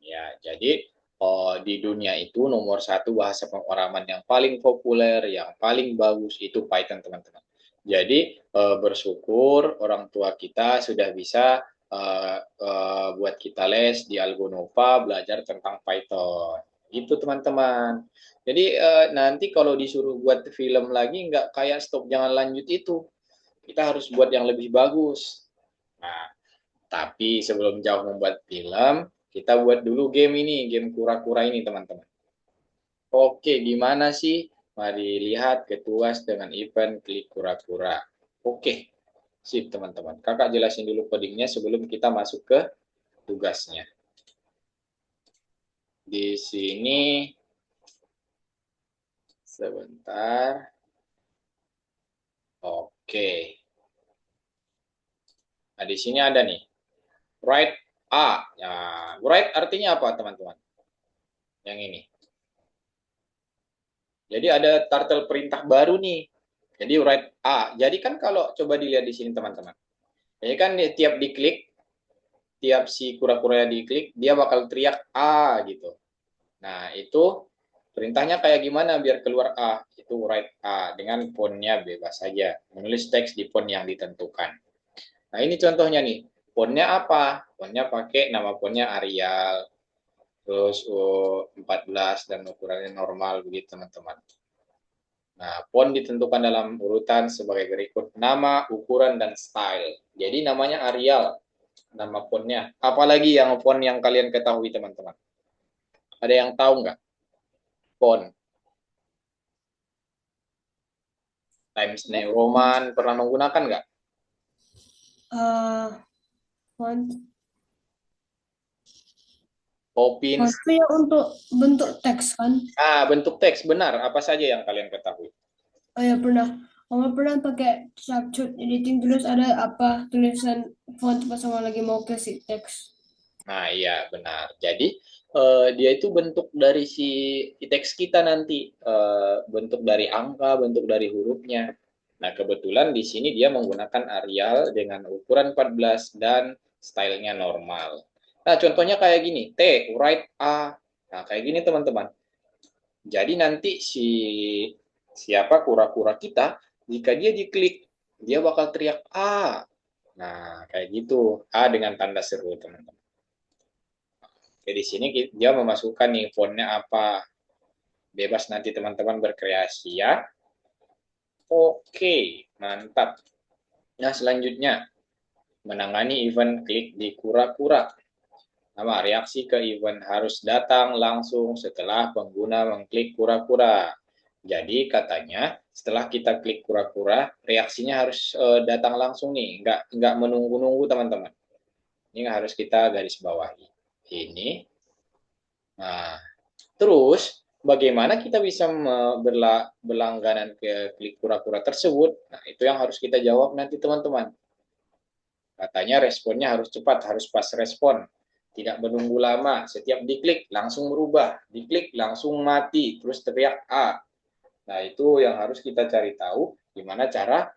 Ya, jadi di dunia itu nomor satu bahasa pemrograman yang paling populer, yang paling bagus itu Python, teman-teman. Jadi bersyukur orang tua kita sudah bisa buat kita les di Algonova belajar tentang Python. Itu teman-teman. Jadi nanti kalau disuruh buat film lagi nggak kayak stop jangan lanjut itu. Kita harus buat yang lebih bagus. Nah, tapi sebelum jauh membuat film, kita buat dulu game ini, game kura-kura ini, teman-teman. Oke, gimana sih? Mari lihat ketuas dengan event klik kura-kura. Oke, sip teman-teman. Kakak jelasin dulu codingnya sebelum kita masuk ke tugasnya. Di sini, sebentar. Oke. Nah, di sini ada nih. Write A. Ya, write artinya apa, teman-teman? Yang ini. Jadi ada turtle perintah baru nih. Jadi write A. Jadi kan kalau coba dilihat di sini teman-teman. Jadi kan tiap diklik, tiap si kura-kura diklik, dia bakal teriak A gitu. Nah itu perintahnya kayak gimana biar keluar A? Itu write A dengan fontnya bebas saja. Menulis teks di font yang ditentukan. Nah ini contohnya nih. Fontnya apa? Fontnya pakai nama fontnya Arial. Terus 14 dan ukurannya normal begitu teman-teman. Nah, font ditentukan dalam urutan sebagai berikut. Nama, ukuran, dan style. Jadi namanya Arial, nama fontnya. Apalagi yang font yang kalian ketahui, teman-teman? Ada yang tahu nggak? Font. Times New Roman, pernah menggunakan nggak? Font Poppins. itu ya untuk bentuk teks kan? Bentuk teks, benar. Apa saja yang kalian ketahui? Oh ya pernah. Mama pernah pakai Snapchat editing terus ada apa tulisan font pas sama lagi mau kasih teks. Nah, iya benar. Jadi dia itu bentuk dari si teks kita nanti, bentuk dari angka, bentuk dari hurufnya. Nah, kebetulan di sini dia menggunakan Arial dengan ukuran 14 dan stylenya normal. Nah, contohnya kayak gini, T, write A. Nah, kayak gini teman-teman. Jadi nanti siapa kura-kura kita, jika dia diklik, dia bakal teriak A. Nah, kayak gitu. A dengan tanda seru, teman-teman. Oke, di sini dia memasukkan nih fontnya apa. Bebas nanti teman-teman berkreasi ya. Oke, mantap. Nah, selanjutnya menangani event klik di kura-kura. Nama reaksi ke event harus datang langsung setelah pengguna mengklik kura-kura. Jadi katanya setelah kita klik kura-kura, reaksinya harus datang langsung nih, nggak menunggu-nunggu teman-teman. Ini harus kita garis bawahi. Ini Nah, terus bagaimana kita bisa berlangganan ke klik kura-kura tersebut? Nah, itu yang harus kita jawab nanti teman-teman. Katanya responnya harus cepat, harus pas respon. Tidak menunggu lama, setiap diklik langsung berubah, diklik langsung mati, terus teriak A. Nah, itu yang harus kita cari tahu gimana cara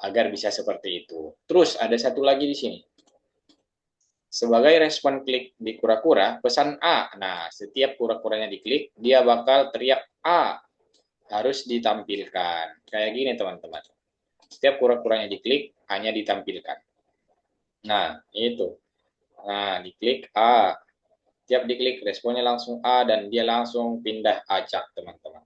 agar bisa seperti itu. Terus ada satu lagi di sini. Sebagai respon klik di kura-kura, pesan A. Nah, setiap kura-kuranya diklik, dia bakal teriak A. Harus ditampilkan. Kayak gini, teman-teman. Setiap kura-kuranya diklik, hanya ditampilkan. Nah, itu. Nah, diklik A. Setiap diklik, responnya langsung A, dan dia langsung pindah acak, teman-teman.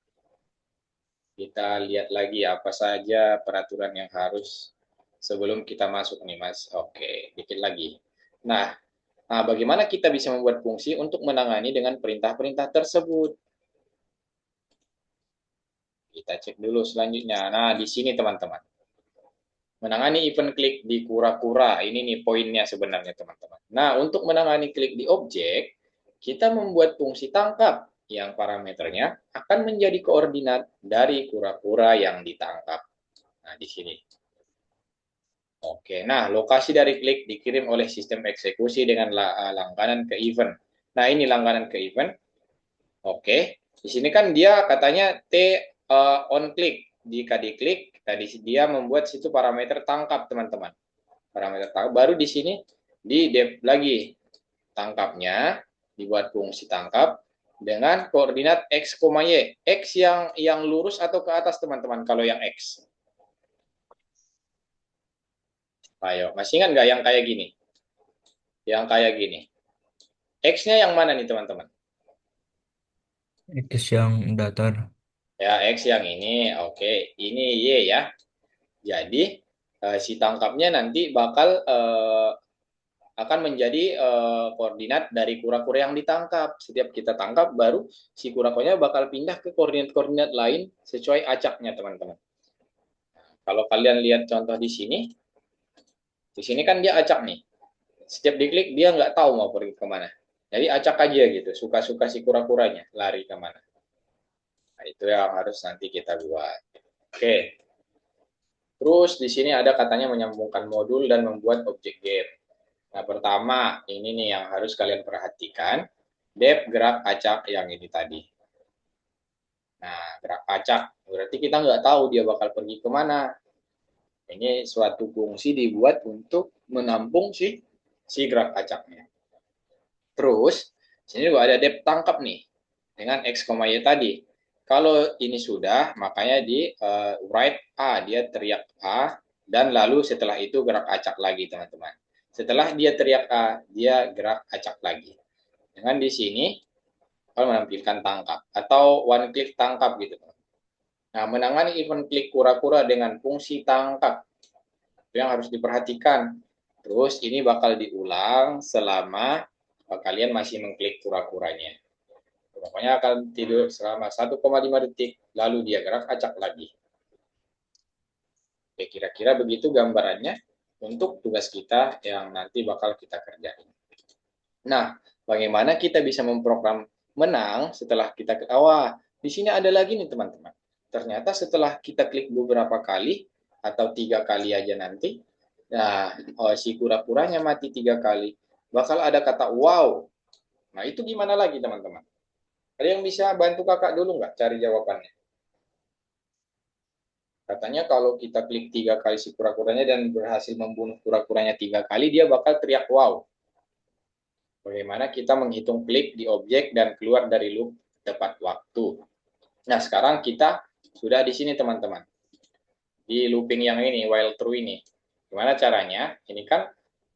Kita lihat lagi apa saja peraturan yang harus sebelum kita masuk nih, Mas. Oke, dikit lagi. Nah, bagaimana kita bisa membuat fungsi untuk menangani dengan perintah-perintah tersebut? Kita cek dulu selanjutnya. Nah, di sini teman-teman. Menangani event klik di kura-kura. Ini nih poinnya sebenarnya teman-teman. Nah, untuk menangani klik di objek, kita membuat fungsi tangkap yang parameternya akan menjadi koordinat dari kura-kura yang ditangkap. Nah, di sini. Oke, nah lokasi dari klik dikirim oleh sistem eksekusi dengan langganan ke event. Nah, ini langganan ke event. Oke, di sini kan dia katanya on click. Jika diklik, tadi dia membuat situ parameter tangkap, teman-teman. Parameter tangkap. Baru di sini di dep lagi tangkapnya, dibuat fungsi tangkap dengan koordinat x, y. X yang lurus atau ke atas, teman-teman, kalau yang x. Ayo, masih ingat nggak yang kayak gini? Yang kayak gini. X-nya yang mana nih, teman-teman? X yang datar. Ya, X yang ini. Oke, ini Y ya. Jadi, si tangkapnya nanti bakal akan menjadi koordinat dari kura-kura yang ditangkap. Setiap kita tangkap, baru si kura-kuranya bakal pindah ke koordinat-koordinat lain sesuai acaknya, teman-teman. Kalau kalian lihat contoh di sini kan dia acak nih. Setiap diklik, dia nggak tahu mau pergi kemana. Jadi acak aja gitu, suka-suka si kura-kuranya lari kemana. Nah, itu yang harus nanti kita buat. Oke. Terus di sini ada katanya menyambungkan modul dan membuat objek game. Nah, pertama, ini nih yang harus kalian perhatikan. Dep gerak acak yang ini tadi. Nah, gerak acak. Berarti kita nggak tahu dia bakal pergi kemana. Ini suatu fungsi dibuat untuk menampung si gerak acaknya. Terus, sini juga ada dep tangkap nih. Dengan X, Y tadi. Kalau ini sudah, makanya di write A, dia teriak A, dan lalu setelah itu gerak acak lagi, teman-teman. Setelah dia teriak A, dia gerak acak lagi. Dengan di sini, kalau menampilkan tangkap, atau one click tangkap gitu. Nah, menangani event klik kura-kura dengan fungsi tangkap, itu yang harus diperhatikan. Terus ini bakal diulang selama kalian masih mengklik kura-kuranya. Pokoknya akan tidur selama 1,5 detik, lalu dia gerak acak lagi. Oke, kira-kira begitu gambarannya untuk tugas kita yang nanti bakal kita kerjain. Nah, bagaimana kita bisa memprogram menang setelah kita di sini ada lagi nih teman-teman. Ternyata setelah kita klik beberapa kali atau 3 kali aja nanti, nah si kura-kuranya mati 3 kali, bakal ada kata wow. Nah, itu gimana lagi teman-teman? Ada yang bisa bantu kakak dulu nggak cari jawabannya? Katanya kalau kita klik 3 kali si kura-kuranya dan berhasil membunuh kura-kuranya 3 kali, dia bakal teriak wow. Bagaimana kita menghitung klik di objek dan keluar dari loop tepat waktu. Nah, sekarang kita sudah di sini teman-teman. Di looping yang ini, while true ini. Gimana caranya? Ini kan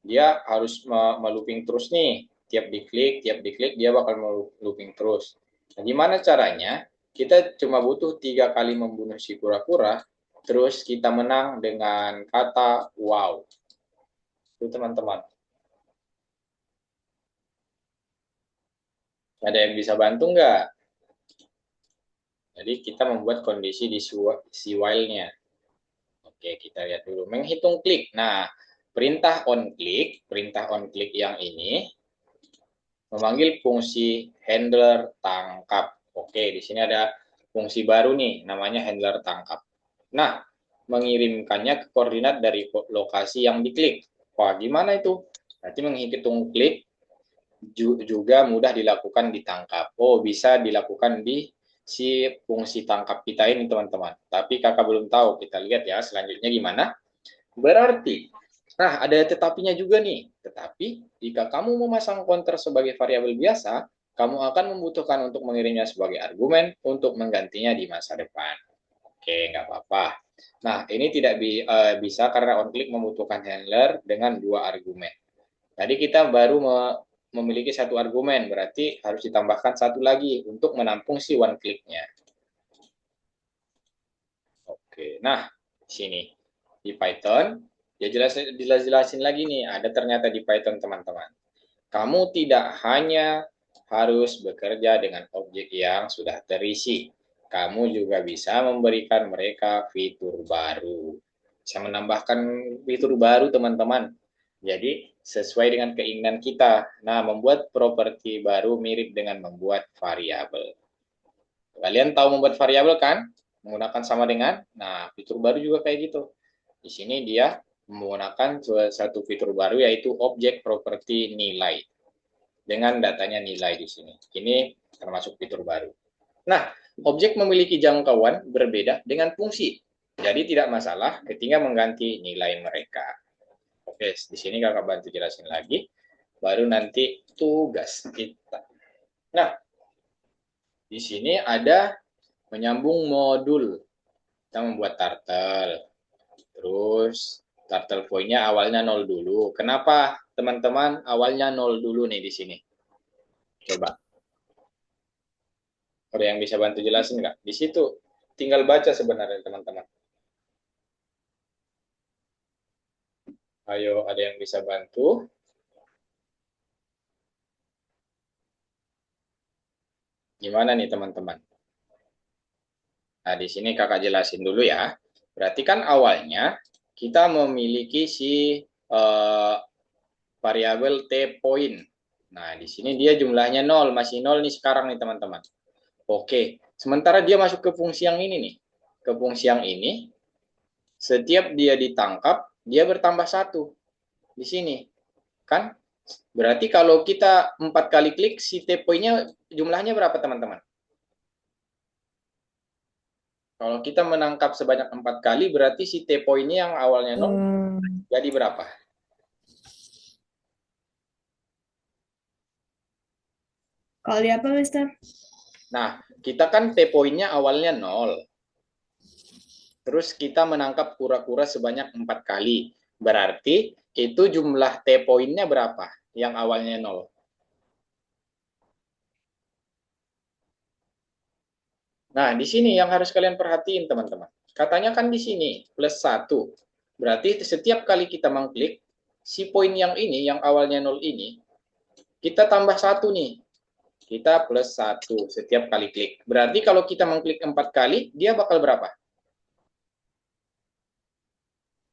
dia harus melooping terus nih. Tiap diklik, dia bakal melooping terus. Nah, gimana caranya? Kita cuma butuh 3 kali membunuh si kura-kura, terus kita menang dengan kata wow. Itu teman-teman. Ada yang bisa bantu nggak? Jadi kita membuat kondisi di si while-nya. Oke, kita lihat dulu. Menghitung klik. Nah, perintah on click yang ini memanggil fungsi handler tangkap. Oke, di sini ada fungsi baru nih, namanya handler tangkap. Nah, mengirimkannya ke koordinat dari lokasi yang diklik. Wah, gimana itu? Berarti menghitung klik juga mudah dilakukan di tangkap. Oh, bisa dilakukan di si fungsi tangkap kita ini, teman-teman. Tapi kakak belum tahu. Kita lihat ya selanjutnya gimana. Berarti, nah ada tetapinya juga nih. Tetapi, jika kamu memasang counter sebagai variabel biasa, kamu akan membutuhkan untuk mengirimnya sebagai argumen untuk menggantinya di masa depan. Oke, nggak apa-apa. Nah, ini tidak bisa karena onClick membutuhkan handler dengan 2 argumen. Tadi kita baru memiliki 1 argumen, berarti harus ditambahkan 1 lagi untuk menampung si onClick-nya. Oke, nah di sini di Python ya jelasin lagi nih, ada ternyata di Python teman-teman. Kamu tidak hanya harus bekerja dengan objek yang sudah terisi, kamu juga bisa memberikan mereka fitur baru. Bisa menambahkan fitur baru teman-teman. Jadi sesuai dengan keinginan kita. Nah, membuat properti baru mirip dengan membuat variabel. Kalian tahu membuat variabel kan? Menggunakan sama dengan. Nah, fitur baru juga kayak gitu. Di sini dia menggunakan satu fitur baru yaitu objek properti nilai. Dengan datanya nilai di sini. Ini termasuk fitur baru. Nah, objek memiliki jangkauan berbeda dengan fungsi. Jadi tidak masalah ketika mengganti nilai mereka. Oke, di sini kakak bantu jelasin lagi. Baru nanti tugas kita. Nah, di sini ada menyambung modul. Kita membuat turtle. Terus turtle point-nya awalnya 0 dulu. Kenapa teman-teman awalnya 0 dulu nih di sini? Coba. Ada yang bisa bantu jelasin nggak? Di situ tinggal baca sebenarnya teman-teman. Ayo, ada yang bisa bantu? Gimana nih teman-teman? Nah, di sini kakak jelasin dulu ya. Berarti kan awalnya kita memiliki si variabel t point. Nah, di sini dia jumlahnya 0, masih 0 nih sekarang nih teman-teman. Oke, sementara dia masuk ke fungsi yang ini nih. Ke fungsi yang ini, setiap dia ditangkap, dia bertambah 1. Di sini. Kan? Berarti kalau kita 4 kali klik, si t point-nya jumlahnya berapa teman-teman? Kalau kita menangkap sebanyak 4 kali, berarti si t point-nya yang awalnya 0 jadi berapa? Kali apa, Mister? Nah, kita kan t point-nya awalnya 0. Terus kita menangkap kura-kura sebanyak 4 kali. Berarti itu jumlah t point-nya berapa? Yang awalnya 0. Nah, di sini yang harus kalian perhatiin, teman-teman. Katanya kan di sini plus 1. Berarti setiap kali kita mengklik, si poin yang ini, yang awalnya 0 ini, kita tambah 1 nih. Kita plus 1 setiap kali klik. Berarti kalau kita mengklik 4 kali, dia bakal berapa?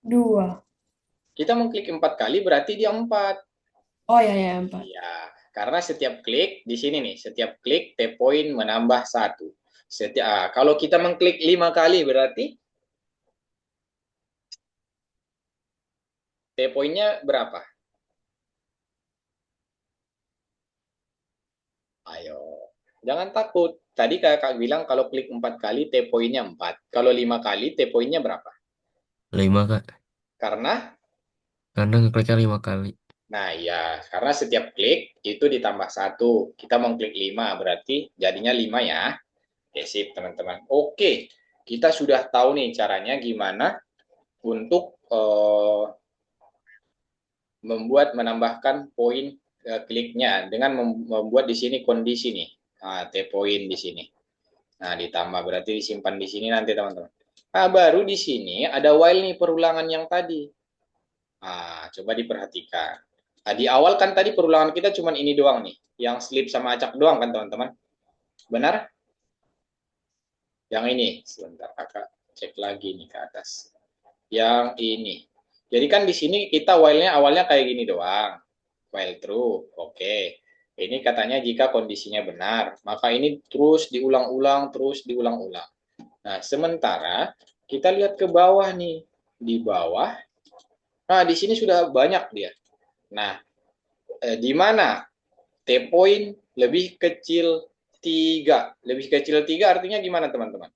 2. Kita mengklik 4 kali, berarti dia 4. Oh ya, 4. Ya, karena setiap klik, di sini nih, setiap klik T point menambah 1. Kalau kita mengklik 5 kali, berarti T point-nya berapa? Ayo, jangan takut. Tadi kakak bilang kalau klik 4 kali T point-nya 4. Kalau 5 kali T point-nya berapa? 5 Kak. Karena, Karena ngekliknya 5 kali. nah ya, karena setiap klik itu ditambah 1. Kita mengklik 5, berarti jadinya 5 ya. Oke, sip teman-teman. Oke, kita sudah tahu nih caranya gimana untuk menambahkan poin kliknya dengan membuat di sini kondisi nih. Nah, T point di sini. Nah, ditambah berarti disimpan di sini nanti teman-teman. Nah, baru di sini ada while nih perulangan yang tadi. Nah, coba diperhatikan. Nah, di awal kan tadi perulangan kita cuma ini doang nih. Yang slip sama acak doang kan teman-teman. Benar? Yang ini. Sebentar, kakak cek lagi nih ke atas. Yang ini. Jadi kan di sini kita while-nya awalnya kayak gini doang. While true. Oke. Ini katanya jika kondisinya benar, maka ini terus diulang-ulang, terus diulang-ulang. Nah, sementara kita lihat ke bawah nih. Di bawah, nah di sini sudah banyak dia. Nah, di mana T point lebih kecil 3? Lebih kecil 3 artinya gimana teman-teman?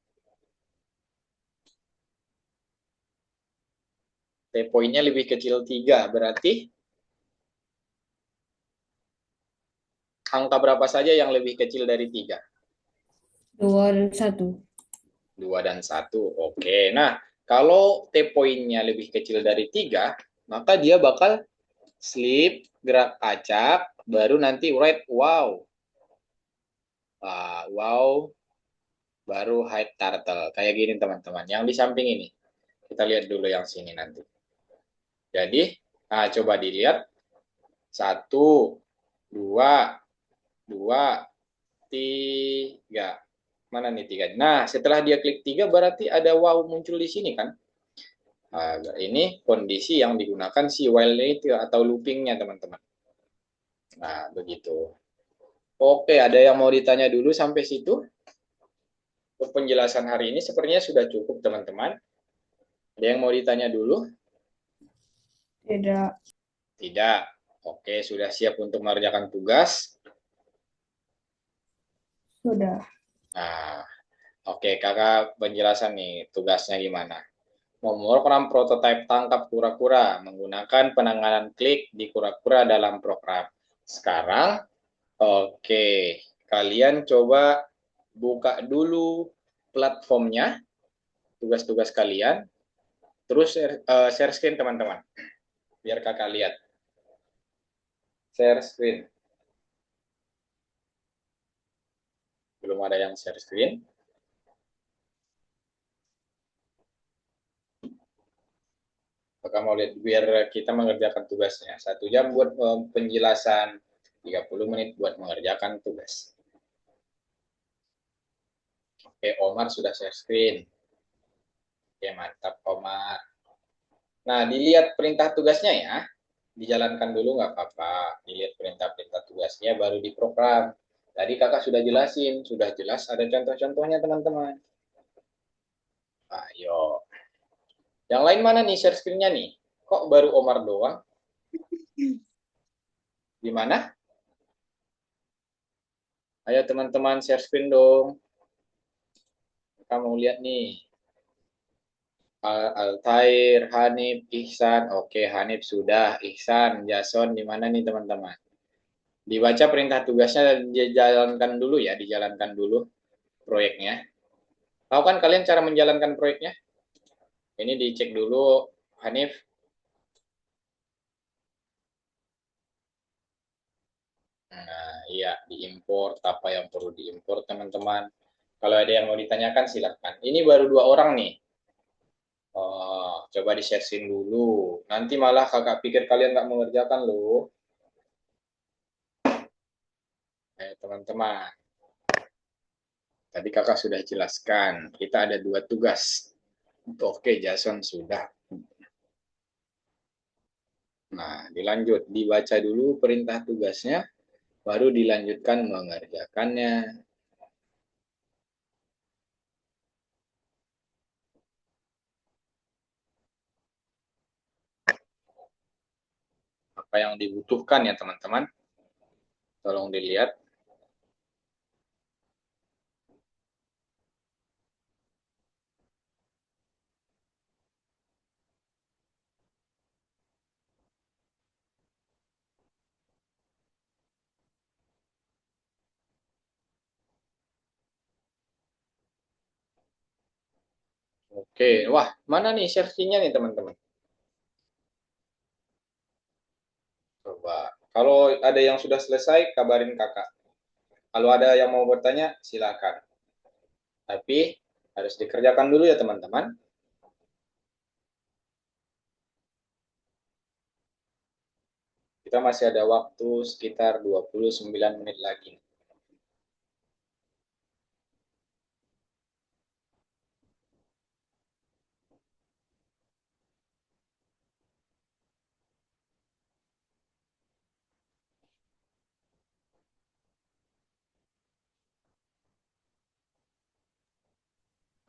T pointnya lebih kecil 3 berarti angka berapa saja yang lebih kecil dari 3? 2 dan 1. 2 dan 1. Oke, nah kalau T pointnya lebih kecil dari 3, maka dia bakal slip, gerak acak, baru nanti right wow. Wow, baru hide turtle. Kayak gini teman-teman. Yang di samping ini. Kita lihat dulu yang sini nanti. Jadi, coba dilihat. 1, 2, 2, 3. Mana nih 3? Nah, setelah dia klik 3 berarti ada wow muncul di sini kan? Nah, ini kondisi yang digunakan si while itu atau loopingnya teman-teman. Nah, begitu. Oke, ada yang mau ditanya dulu sampai situ? Untuk penjelasan hari ini sepertinya sudah cukup teman-teman. Ada yang mau ditanya dulu? Tidak. Tidak. Oke, sudah siap untuk mengerjakan tugas? Sudah. Nah, oke, kakak penjelasan nih tugasnya gimana. Memprogram prototipe tangkap kura-kura menggunakan penanganan klik di kura-kura dalam program. Sekarang, oke, kalian coba buka dulu platformnya, tugas-tugas kalian, terus share screen teman-teman, biar kakak lihat. Share screen. Belum ada yang share screen. Kakak mau lihat biar kita mengerjakan tugasnya. 1 jam buat penjelasan, 30 menit buat mengerjakan tugas. Oke, Omar sudah share screen. Oke, mantap Omar. Nah, dilihat perintah tugasnya ya. Dijalankan dulu nggak apa-apa. Dilihat perintah-perintah tugasnya baru diprogram. Tadi kakak sudah jelasin, sudah jelas ada contoh-contohnya teman-teman. Ayo. Yang lain mana nih share screen-nya nih? Kok baru Omar doang? Gimana? Ayo teman-teman share screen dong. Kita mau lihat nih. Altair, Hanif, Ihsan. Oke, Hanif sudah. Ihsan, Jason, di mana nih teman-teman? Dibaca perintah tugasnya dan dijalankan dulu ya, dijalankan dulu proyeknya. Tahu kan kalian cara menjalankan proyeknya? Ini dicek dulu, Hanif. Nah, iya, diimport apa yang perlu diimport teman-teman. Kalau ada yang mau ditanyakan silakan. Ini baru 2 orang nih. Oh, coba di-share dulu. Nanti malah kakak pikir kalian nggak mengerjakan loh. Teman-teman. Tadi kakak sudah jelaskan. Kita ada 2 tugas. Oke, Jason sudah. Nah, dilanjut. Dibaca dulu perintah tugasnya. Baru dilanjutkan mengerjakannya. Apa yang dibutuhkan ya teman-teman? Tolong dilihat. Oke, wah mana nih share-nya nih teman-teman? Coba. Kalau ada yang sudah selesai, kabarin kakak. Kalau ada yang mau bertanya, silakan. Tapi harus dikerjakan dulu ya teman-teman. Kita masih ada waktu sekitar 29 menit lagi.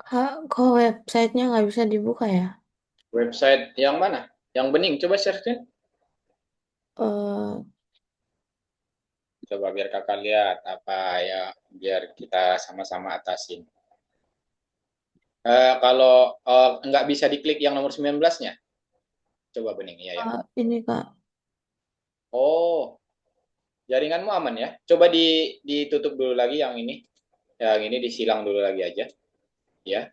Kak, kok websitenya nggak bisa dibuka ya? Website yang mana? Yang bening, coba search-nya. Eh, Coba biar kakak lihat apa ya, biar kita sama-sama atasin. Kalau nggak bisa diklik yang nomor 19-nya, coba bening, iya ya. ini Kak. Oh, jaringanmu aman ya? Coba ditutup dulu lagi yang ini. Yang ini disilang dulu lagi aja. Ya,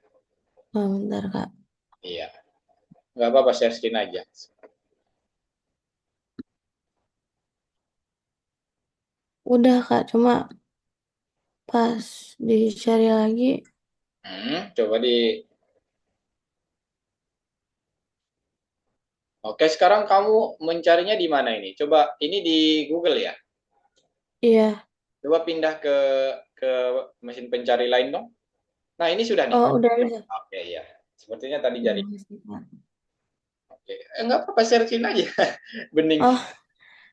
Bentar Kak. iya. Nggak apa-apa, share screen aja. Udah Kak, cuma pas dicari lagi, Coba di... Oke, sekarang kamu mencarinya di mana ini? Coba ini di Google ya. iya. Coba pindah ke mesin pencari lain dong. Nah, ini sudah nih. Oh, udah bisa. Oke, ya. Sepertinya tadi Iya, jari. masih, Kak. Oke, nggak apa-apa, share screen aja. Bening. Oh,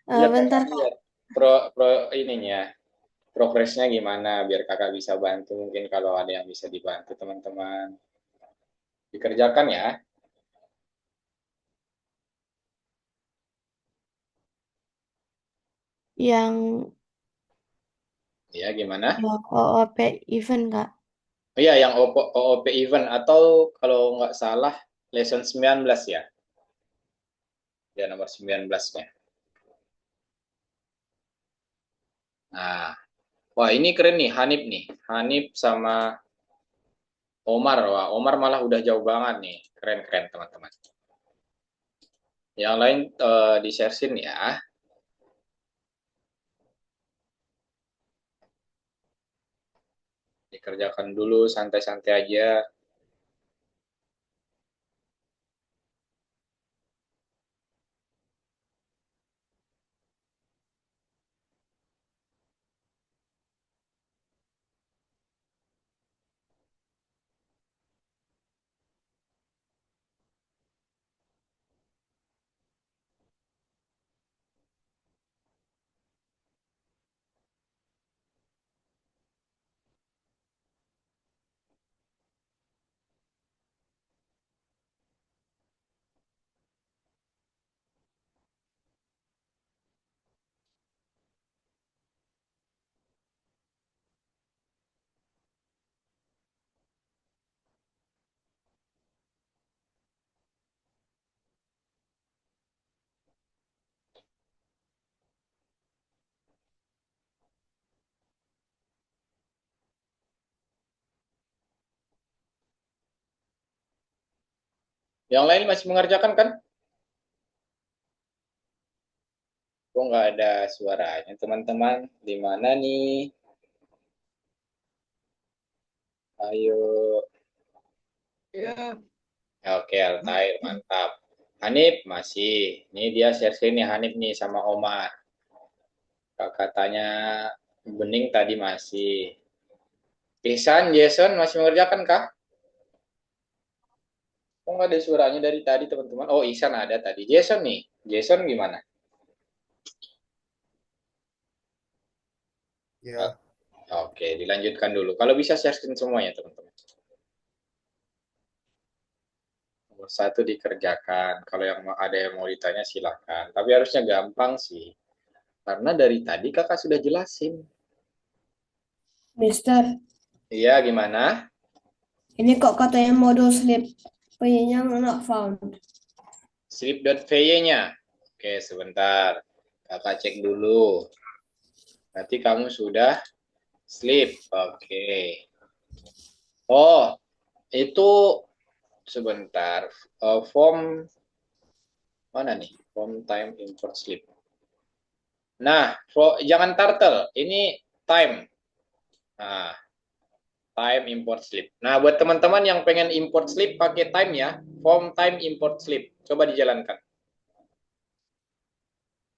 Biar kakak bentar Kak. lihat pro ininya, progresnya gimana, biar kakak bisa bantu mungkin kalau ada yang bisa dibantu teman-teman. Dikerjakan ya. Yang Ya, gimana? OOP event Kak. Oh iya, yang OOP event atau kalau nggak salah lesson 19 ya. Ya, nomor 19-nya. Nah, wah ini keren nih, Hanif nih. Hanif sama Omar. Wah, Omar malah udah jauh banget nih. Keren-keren teman-teman. Yang lain di-share ya. Dikerjakan dulu santai-santai aja. Yang lain masih mengerjakan kan? Kok nggak ada suaranya teman-teman? Di mana nih? Ayo. Ya. Oke, Altair, mantap. Hanif masih. Ini dia share screen nih Hanif nih sama Omar. Katanya Bening tadi masih. Ihsan, Jason masih mengerjakan kah? Kok nggak ada suaranya dari tadi teman-teman? Oh, Ihsan ada tadi. Jason nih. Jason gimana? Ya, Oke, dilanjutkan dulu. Kalau bisa share screen semuanya teman-teman. Nomor satu dikerjakan. Kalau yang ada yang mau ditanya silahkan. Tapi harusnya gampang sih. Karena dari tadi kakak sudah jelasin. Mister, Iya, gimana? ini kok katanya model slip. P-nya not found. Sleep.vy-nya. Oke, sebentar. Kakak cek dulu. Berarti kamu sudah sleep. Oke. Oh, itu sebentar. Form mana nih? Form time import sleep. Nah, jangan turtle. Ini time. Nah, time import sleep. Nah, buat teman-teman yang pengen import sleep pakai time ya. Form time import sleep. Coba dijalankan.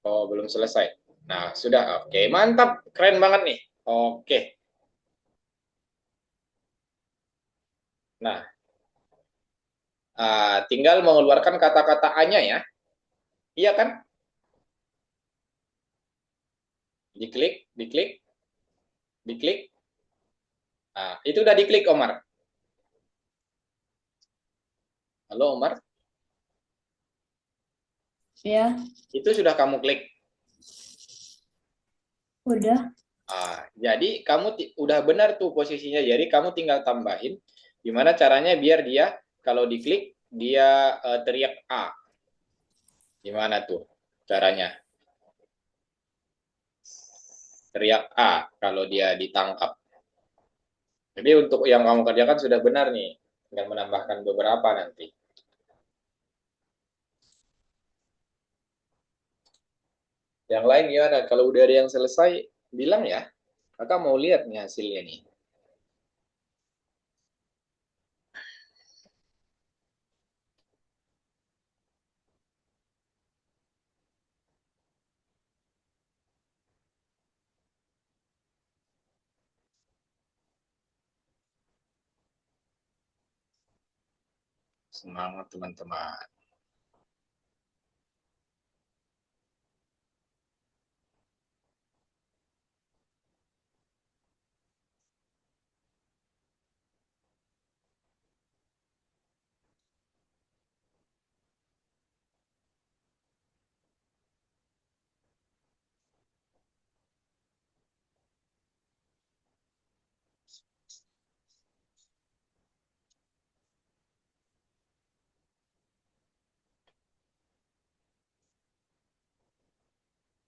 Oh, belum selesai. Nah, sudah. Oke, mantap. Keren banget nih. Oke. Nah, tinggal mengeluarkan kata-kata A-nya ya. Iya kan? Diklik, diklik, diklik. Nah, itu udah diklik, Omar. Halo Omar, Ya, itu sudah kamu klik? udah. Jadi kamu udah benar tuh posisinya. Jadi kamu tinggal tambahin. Gimana caranya biar dia kalau diklik dia teriak A. Gimana tuh caranya? Teriak A kalau dia ditangkap. Jadi untuk yang kamu kerjakan sudah benar nih. Tinggal menambahkan beberapa nanti. Yang lain gimana? Kalau udah ada yang selesai, bilang ya. Kakak mau lihat nih hasilnya nih. Semangat teman-teman.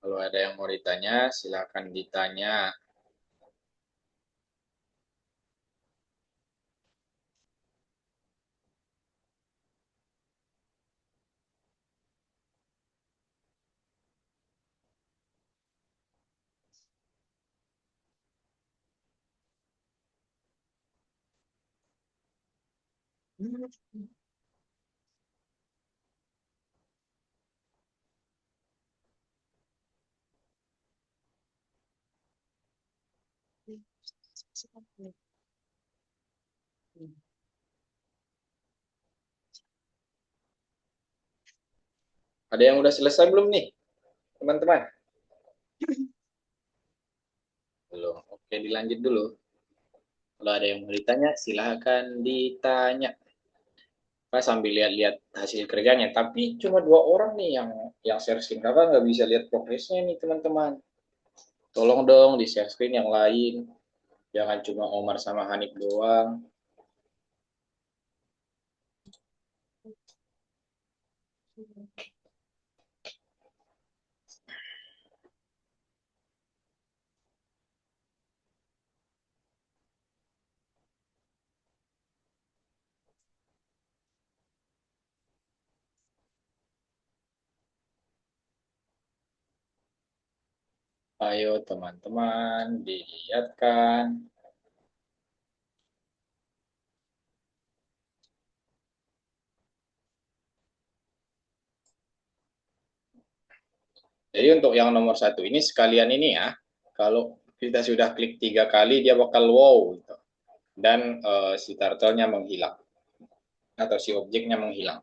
Kalau ada yang mau ditanya, silakan ditanya. Ada yang udah selesai belum nih, teman-teman? Belum. Oke, dilanjut dulu. Kalau ada yang mau ditanya, silakan ditanya. Pak sambil lihat-lihat hasil kerjanya. Tapi cuma 2 orang nih yang share screen. Kakak nggak bisa lihat progresnya nih, teman-teman. Tolong dong di share screen yang lain. Jangan cuma Omar sama Hanif doang. Ayo teman-teman, dilihatkan. Jadi untuk yang nomor 1 ini sekalian ini ya, kalau kita sudah klik 3 kali dia bakal wow gitu. Dan si turtle-nya menghilang atau si objeknya menghilang.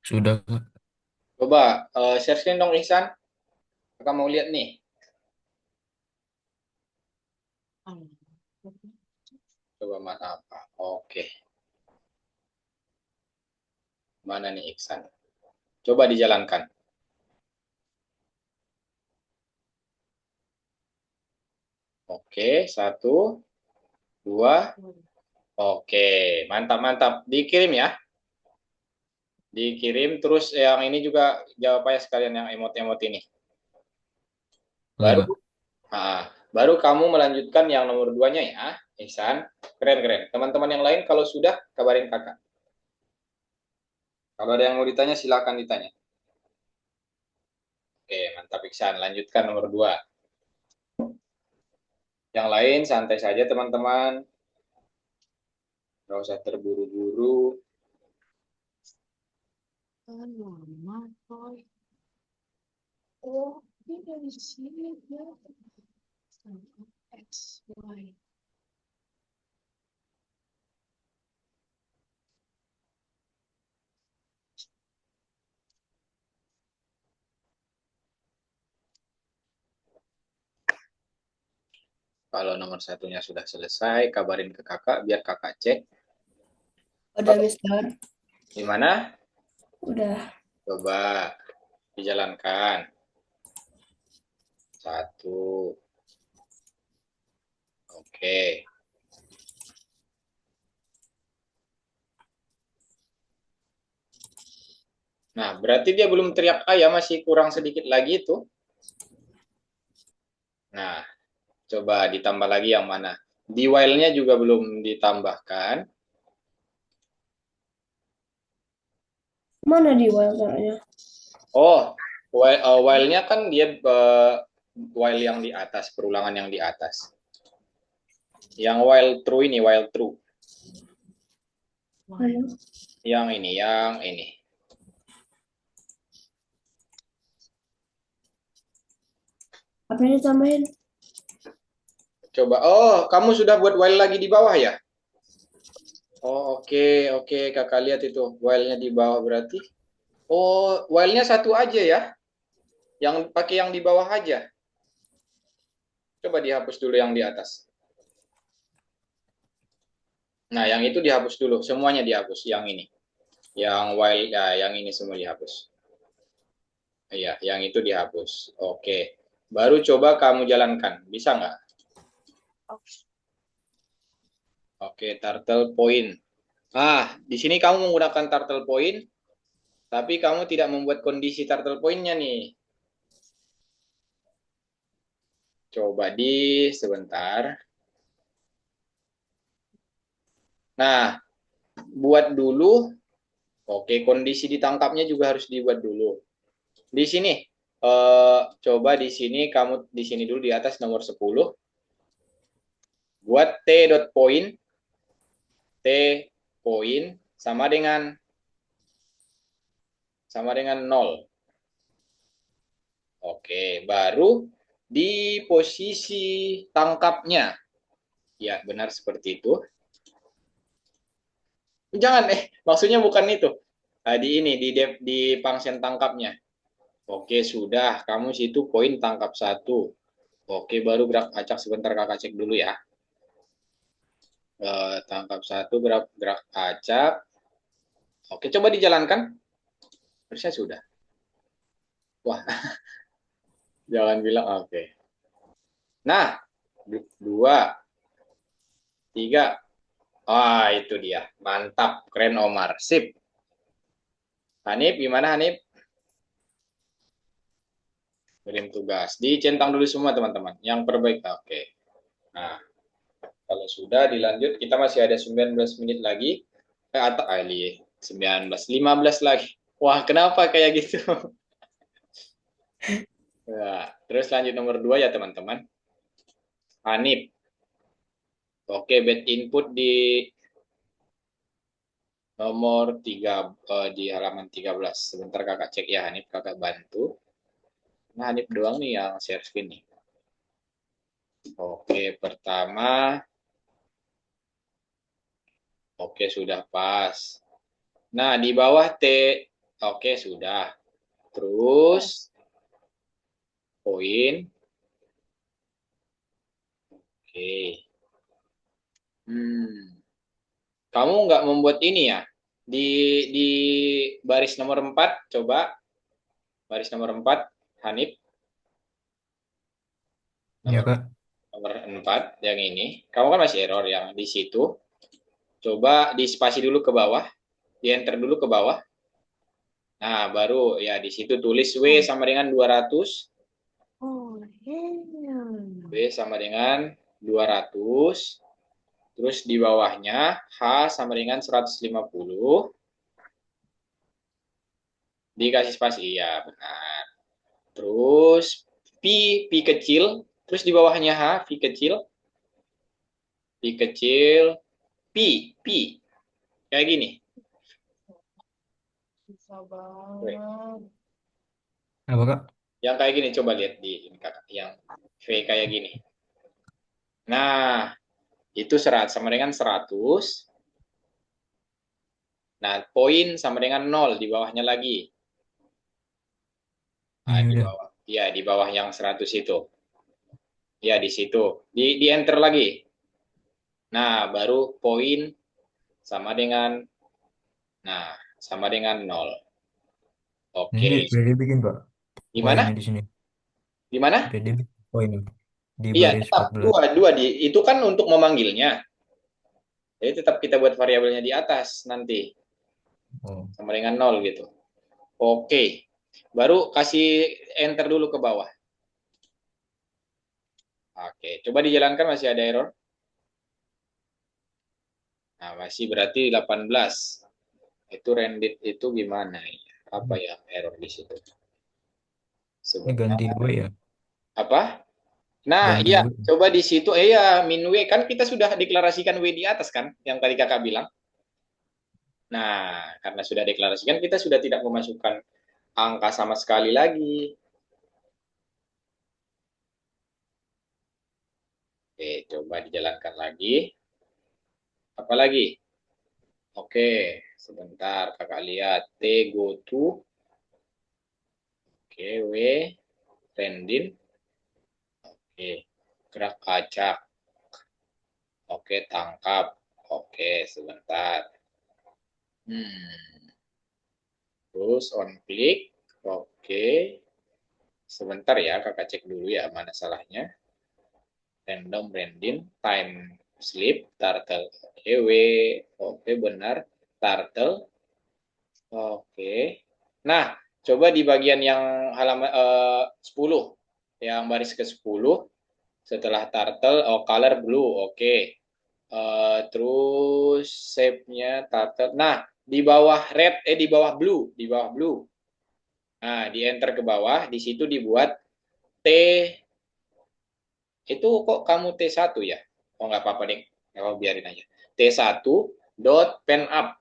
Sudah, Kak. Coba share screen dong Ihsan. Kakak mau lihat nih. Coba mana apa? Oke. Mana nih Ihsan? Coba dijalankan. Oke, 1, 2. Oke, mantap-mantap. Dikirim ya. Dikirim terus yang ini juga jawab aja sekalian yang emot-emot ini. Oke, Baru Kak. baru kamu melanjutkan yang nomor 2-nya ya, Ihsan. Keren-keren. Teman-teman yang lain kalau sudah kabarin kakak. Kalau ada yang mau ditanya silakan ditanya. Oke, mantap Ihsan. Lanjutkan nomor 2. Yang lain santai saja teman-teman. Nggak usah terburu-buru. Kalau nomor satunya sudah selesai, kabarin ke kakak biar kakak cek. Udah, Mister. Gimana? Udah. Coba dijalankan. 1. Oke. Nah, berarti dia belum teriak ayam, masih kurang sedikit lagi itu. Nah, coba ditambah lagi yang mana? Di while-nya juga belum ditambahkan. Mana di wild caranya? Oh, while-nya kan dia while yang di atas, perulangan yang di atas. Yang while true ini, while true. Mana? Yang ini. Apa yang ditambahin? Coba, oh, kamu sudah buat while lagi di bawah ya? Oh, oke, kakak lihat itu, while-nya di bawah berarti. Oh, while-nya satu aja ya? Yang pakai yang di bawah aja. Coba dihapus dulu yang di atas. Nah, yang itu dihapus dulu, semuanya dihapus, yang ini. Yang while, ya, yang ini semua dihapus. Iya, yang itu dihapus. Oke. Baru coba kamu jalankan. Bisa nggak? Oke, turtle point. Di sini kamu menggunakan turtle point, tapi kamu tidak membuat kondisi turtle point-nya nih. Coba sebentar. Nah, buat dulu. Oke, kondisi ditangkapnya juga harus dibuat dulu. Di sini, coba di sini kamu di sini dulu di atas nomor 10. Buat T dot point. T point sama dengan 0. Oke, baru di posisi tangkapnya. Ya, benar seperti itu. Jangan, maksudnya bukan itu. Di ini, di function tangkapnya. Oke, sudah. Kamu situ poin tangkap 1. Oke, baru gerak acak sebentar kakak cek dulu ya. Tangkap 1, gerak acak. Oke, coba dijalankan. Harusnya sudah. Wah, jangan bilang oke. Nah, 2, 3. Itu dia. Mantap. Keren Omar. Sip. Hanif, gimana Hanif? Kirim tugas. Dicentang dulu semua teman-teman. Yang terbaik. Oke. Nah, kalau sudah dilanjut, kita masih ada 19 menit lagi. Atau 19, 15 lagi. Wah, kenapa kayak gitu? Nah, terus lanjut nomor 2 ya teman-teman. Hanif. Oke, bad input di nomor 3, di halaman 13. Sebentar kakak cek ya Hanif, kakak bantu. Nah, Hanif doang nih yang share screen nih. Oke, pertama. Oke, sudah pas. Nah, di bawah T. Oke, sudah. Terus, poin. Oke. Kamu nggak membuat ini ya? Di baris nomor 4, coba. Baris nomor 4, Hanif. Iya, Nomor, Kak. nomor 4, yang ini. Kamu kan masih error yang di situ. Coba di spasi dulu ke bawah. Di enter dulu ke bawah. Nah, baru ya di situ tulis W sama dengan 200. W sama dengan 200. Terus di bawahnya H sama dengan 150. Dikasih spasi, iya benar. Terus P kecil. Terus di bawahnya H, P kecil. P kecil. P. Kayak gini. Bisa banget. Apa, Kak? Yang kayak gini, coba lihat di ini kakak. Yang V kayak gini. Nah, itu sama dengan 100. Nah, poin sama dengan 0 di bawahnya lagi. Nah, Ini di udah. bawah. Ya, di bawah yang 100 itu. Ya, di situ. Di enter lagi. Nah, baru poin sama dengan, nah, sama dengan 0. Ini Oke. Dede bikin Pak poinnya Gimana? di sini. Gimana? Dede bikin poin di Iya, baris tetap 14. dua, dua itu kan untuk memanggilnya. Jadi tetap kita buat variabelnya di atas nanti Oh, sama dengan 0 gitu. Oke. Baru kasih enter dulu ke bawah. Oke, coba dijalankan masih ada error. Nah, masih berarti 18. Itu rendered itu gimana ya? Apa ya error di situ? ini Sebentar. ganti dua ya. Apa? Nah, Ganti iya, dua. coba di situ. Ya, min W kan kita sudah deklarasikan W di atas kan, yang tadi kakak bilang. Nah, karena sudah deklarasikan, kita sudah tidak memasukkan angka sama sekali lagi. Oke, coba dijalankan lagi. Apa lagi? Oke, sebentar kakak lihat. T go to. Oke, W rendin. Oke, gerak acak. Oke, tangkap. Oke, sebentar. Hmm. Terus on click. Oke. Sebentar ya, kakak cek dulu ya mana salahnya. Random rending, time sleep, turtle. Oke, W. Oke, benar. Turtle. Oke. Nah, coba di bagian yang halaman 10. Yang baris ke-10. Setelah turtle, oh color blue. Oke. Terus shape-nya turtle. Nah, di bawah red, di bawah blue. Di bawah blue. Nah, di enter ke bawah. Di situ dibuat T. Itu kok kamu T1 ya? Oh, nggak apa-apa deh. Kalau biarin aja. T1 dot pen up.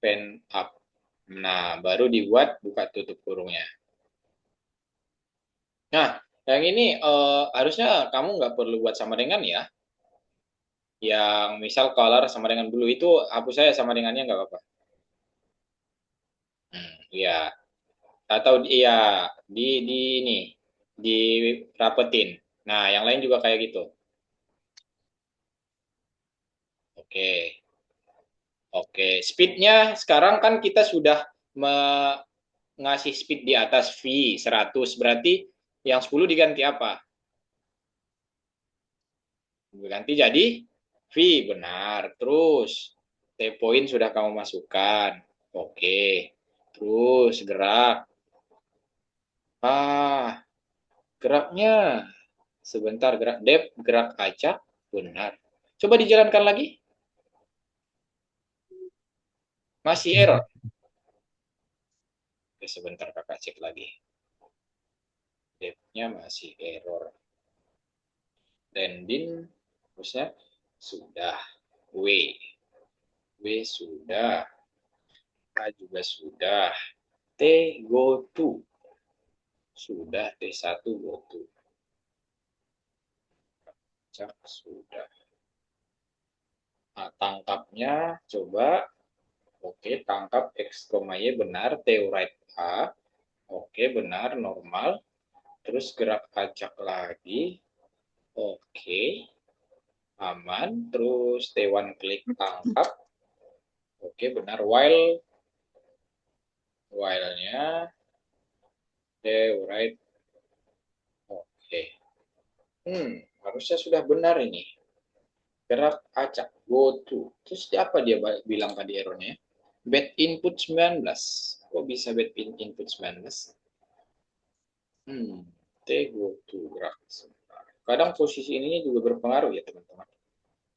Pen up. Nah, baru dibuat buka tutup kurungnya. Nah, yang ini harusnya kamu nggak perlu buat sama dengan ya. Yang misal color sama dengan blue itu hapus saya sama dengannya nggak apa-apa. Ya, atau iya di ini dirapetin. Nah, yang lain juga kayak gitu. Oke. Oke, speednya sekarang kan kita sudah ngasih speed di atas V 100, berarti yang 10 diganti apa? Diganti jadi V, benar. Terus T point sudah kamu masukkan. Oke. Terus gerak. Ah, geraknya sebentar gerak depth, gerak acak, benar. Coba dijalankan lagi. Masih error. Oke, sebentar kakak cek lagi. Depth-nya masih error. Landing terusnya sudah. W. W sudah. K juga sudah. T go to. Sudah T1 go to. Cak sudah. Nah, tangkapnya coba. Oke, tangkap X, Y benar. T right A. Oke, benar, normal. Terus gerak acak lagi. Oke, aman. Terus T1 klik tangkap. Oke, benar. While-nya T right. Oke. Harusnya sudah benar ini. Gerak acak, go to. Terus apa dia bilang tadi errornya? Bad input 19. Kok bisa bad input 19? T go to gerak. Kadang posisi ininya juga berpengaruh ya teman-teman.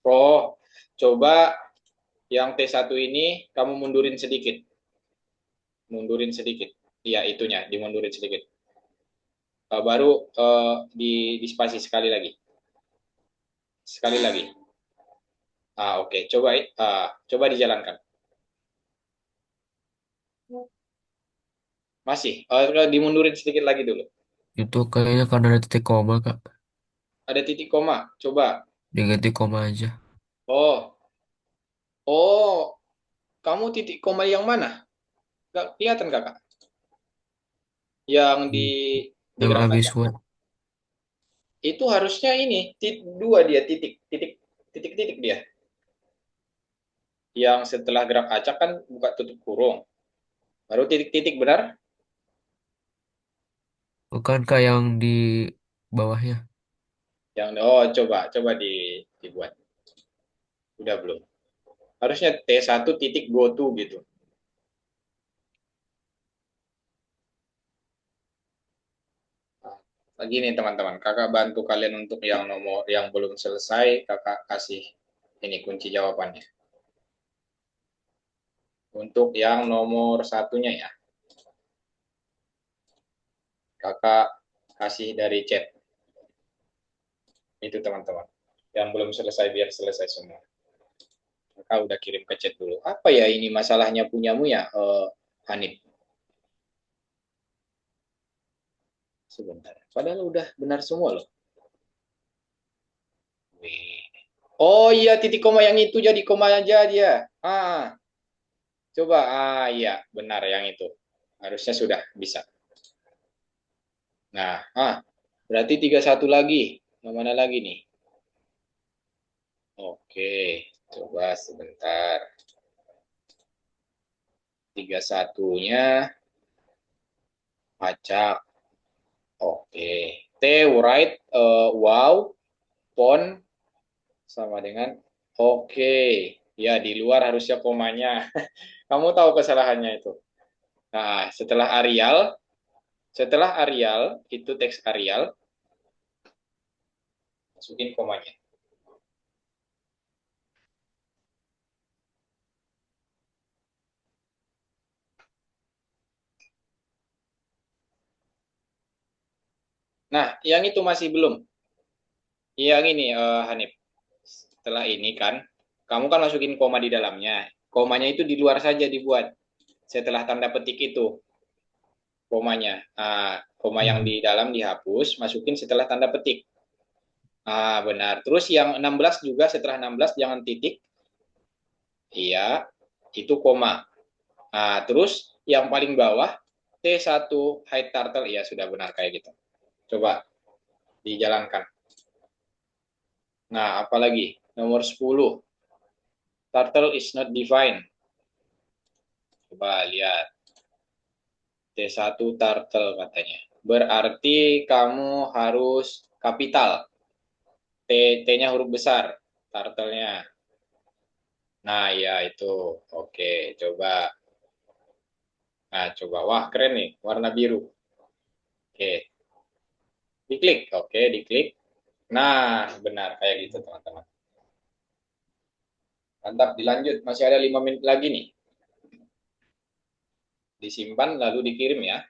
Oh, coba yang T1 ini kamu mundurin sedikit. Mundurin sedikit. Iya, itunya, dimundurin sedikit. Baru di spasi sekali lagi. Sekali lagi. Oke. Coba dijalankan. Masih. Dimundurin sedikit lagi dulu. Itu kayaknya karena ada titik koma Kak. Ada titik koma. Coba. Diganti koma aja. Oh, oh, kamu titik koma yang mana? Gak kelihatan kakak? Yang di Yang gerak habis kaca. word. itu harusnya ini dua dia titik dia. Yang setelah gerak acak kan buka tutup kurung. Baru titik-titik benar? Bukankah yang di bawahnya? Yang coba dibuat. Udah belum? Harusnya T1 titik go to gitu. Lagi nih teman-teman, kakak bantu kalian untuk yang nomor yang belum selesai, kakak kasih ini kunci jawabannya. Untuk yang nomor satunya ya, kakak kasih dari chat. Itu teman-teman. Yang belum selesai biar selesai semua. Kakak udah kirim ke chat dulu. Apa ya ini masalahnya punyamu ya, Hanif? Sebentar. Padahal udah benar semua loh. Oh iya, titik koma yang itu jadi koma aja dia. Coba. Iya, benar yang itu. Harusnya sudah bisa. Nah, berarti 31 lagi. Yang mana lagi nih? Oke, coba sebentar. 31-nya acak. Oke. T, right, wow, pon, sama dengan oke. Ya, di luar harusnya komanya. Kamu tahu kesalahannya itu. Nah, setelah Arial, itu teks Arial, masukin komanya. Nah, yang itu masih belum. Yang ini, Hanif. Setelah ini kan, kamu kan masukin koma di dalamnya. Komanya itu di luar saja dibuat. Setelah tanda petik itu, komanya. Koma yang di dalam dihapus, masukin setelah tanda petik. Benar. Terus yang 16 juga setelah 16 jangan titik. Iya, itu koma. Terus yang paling bawah T1 high turtle, iya sudah benar kayak gitu. Coba dijalankan. Nah, apalagi nomor 10. Turtle is not defined. Coba lihat. T1 turtle katanya. Berarti kamu harus kapital. T-nya huruf besar. Turtle-nya. Nah, ya itu. Oke, coba. Nah, coba. Wah, keren nih. Warna biru. Oke. Diklik. Oke, diklik. Nah, benar. Kayak gitu, teman-teman. Mantap, dilanjut. Masih ada 5 menit lagi nih. Disimpan, lalu dikirim ya.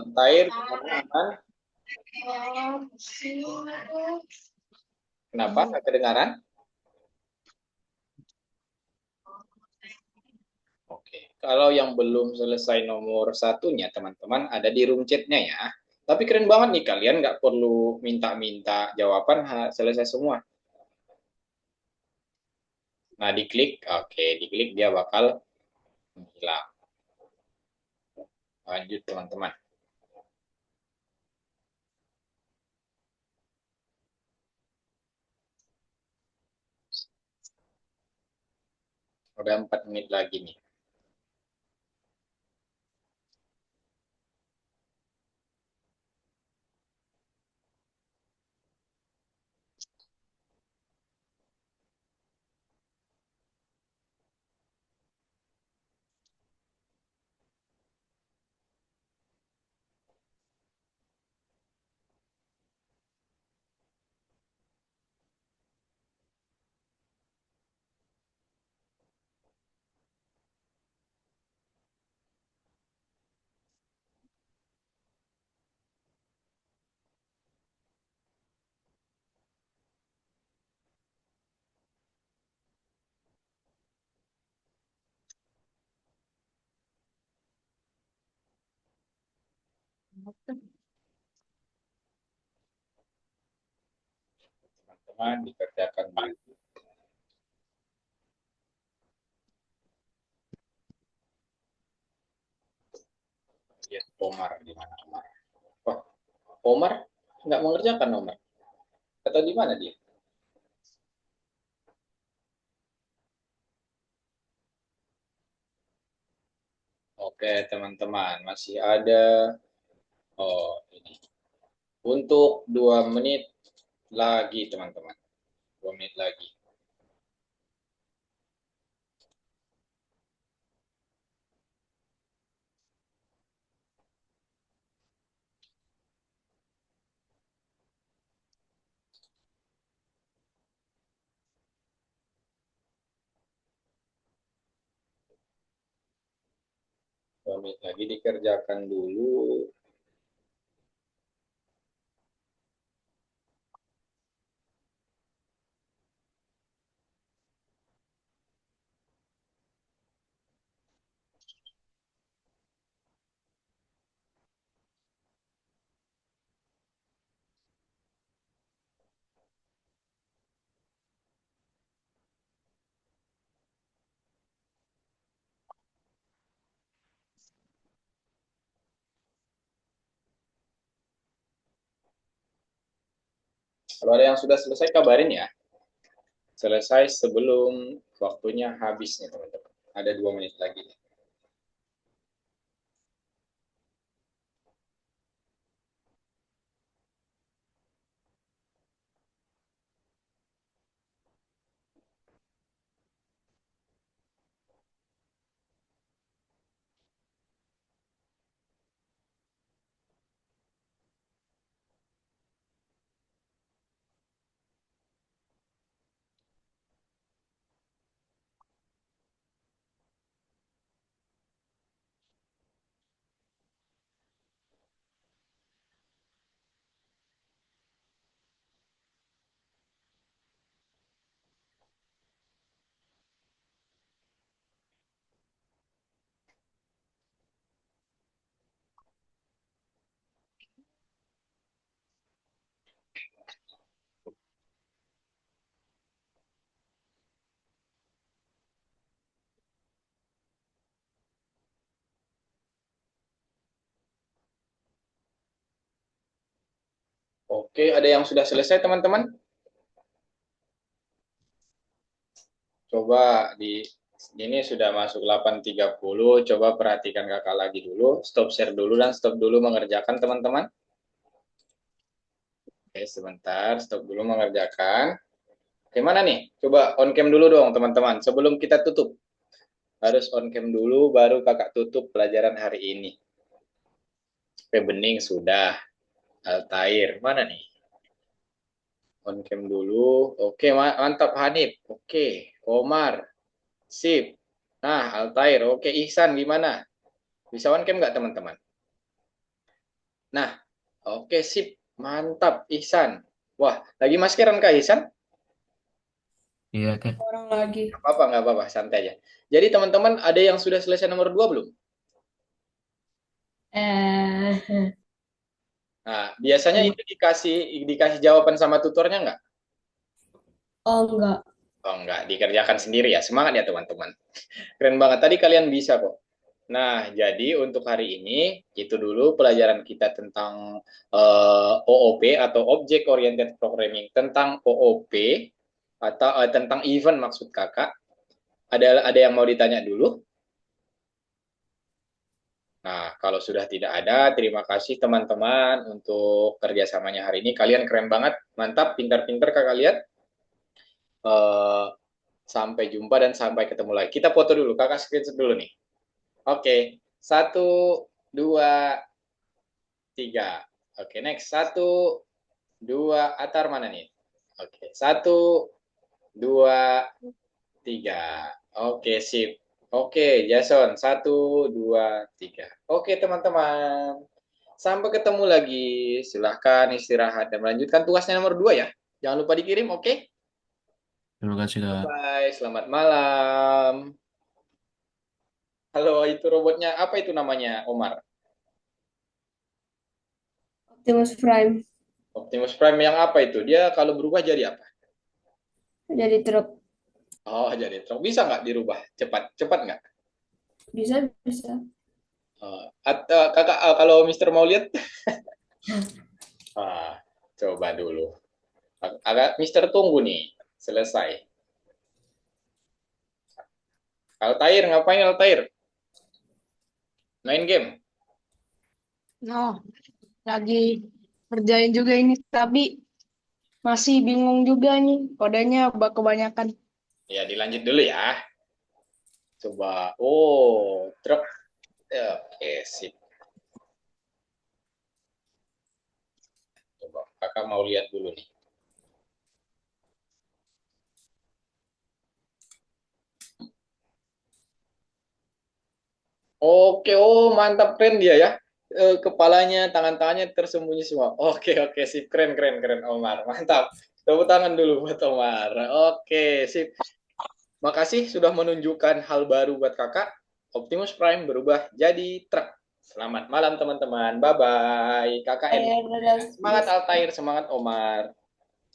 Antair, aman. Kenapa? Nggak kedengaran? Oke, kalau yang belum selesai nomor satunya, teman-teman, ada di room chat-nya ya. Tapi keren banget nih, kalian nggak perlu minta-minta jawaban, selesai semua. Nah, diklik, oke, diklik dia bakal hilang. Lanjut, teman-teman. Udah 4 menit lagi nih. Teman-teman, dikerjakan dulu. Omar di mana Omar? Oh, Omar nggak mengerjakan Omar. Atau di mana dia? Oke, teman-teman, masih ada. Oh, ini. Untuk 2 menit lagi, teman-teman. 2 menit lagi. Dua menit lagi dikerjakan dulu. Kalau ada yang sudah selesai, kabarin ya. Selesai sebelum waktunya habis nih, teman-teman. Ada 2 menit lagi. Oke, ada yang sudah selesai, teman-teman? Coba ini sudah masuk 8.30. Coba perhatikan kakak lagi dulu. Stop share dulu dan stop dulu mengerjakan, teman-teman. Oke, sebentar. Stop dulu mengerjakan. Gimana nih? Coba on cam dulu dong, teman-teman. Sebelum kita tutup. Harus on cam dulu, baru kakak tutup pelajaran hari ini. Oke, bening sudah. Altair, mana nih? On cam dulu. Oke, mantap Hanif. Oke, Omar. Sip. Nah, Altair. Oke, Ihsan gimana? Bisa on cam nggak, teman-teman? Nah, oke, sip. Mantap, Ihsan. Wah, lagi maskeran Kak Ihsan? Iya, Kak. Orang lagi. Nggak apa-apa, santai aja. Jadi teman-teman, ada yang sudah selesai nomor 2 belum? Eh, Nah, biasanya itu dikasih jawaban sama tutornya nggak? oh enggak. Oh, nggak, dikerjakan sendiri ya. Semangat ya, teman-teman. Keren banget. Tadi kalian bisa kok. Nah, jadi untuk hari ini, itu dulu pelajaran kita tentang OOP atau Object Oriented Programming. Tentang OOP, atau tentang event maksud kakak. Ada yang mau ditanya dulu? Nah, kalau sudah tidak ada, terima kasih teman-teman untuk kerjasamanya hari ini. Kalian keren banget, mantap, pintar-pintar kakak lihat. Eh, sampai jumpa dan sampai ketemu lagi. Kita foto dulu, kakak screenshot dulu nih. Oke, 1, 2, 3. Oke, next. 1, 2, Atar mana nih? Oke, 1, 2, 3. Oke, sip. Oke, Jason. 1, 2, 3. Oke, teman-teman. Sampai ketemu lagi. Silahkan istirahat dan melanjutkan tugasnya nomor 2 ya. Jangan lupa dikirim, oke? Terima kasih, Kak. Bye, selamat malam. Halo, itu robotnya apa itu namanya, Omar? Optimus Prime. Optimus Prime yang apa itu? Dia kalau berubah jadi apa? Jadi truk. Oh, jadi truk. Bisa nggak dirubah? Cepat nggak? Bisa, bisa. Kakak, kalau Mister mau lihat, coba dulu. Agak Mister tunggu nih, selesai. Altair, ngapain Altair? Main game? No, lagi kerjain juga ini, tapi masih bingung juga nih. Kodenya kebanyakan. Ya, dilanjut dulu ya. Coba. Oh, truk. Oke, sip. Coba, kakak mau lihat dulu nih. Oke, oh mantap, keren dia ya. Kepalanya, tangan-tangannya tersembunyi semua. Oke, sip, keren Omar, mantap. Tepuk tangan dulu buat Omar. Oke, sip. Makasih sudah menunjukkan hal baru buat kakak. Optimus Prime berubah jadi truk. Selamat malam teman-teman. Bye-bye. Kakak Dadah, semangat Altair, semangat Omar.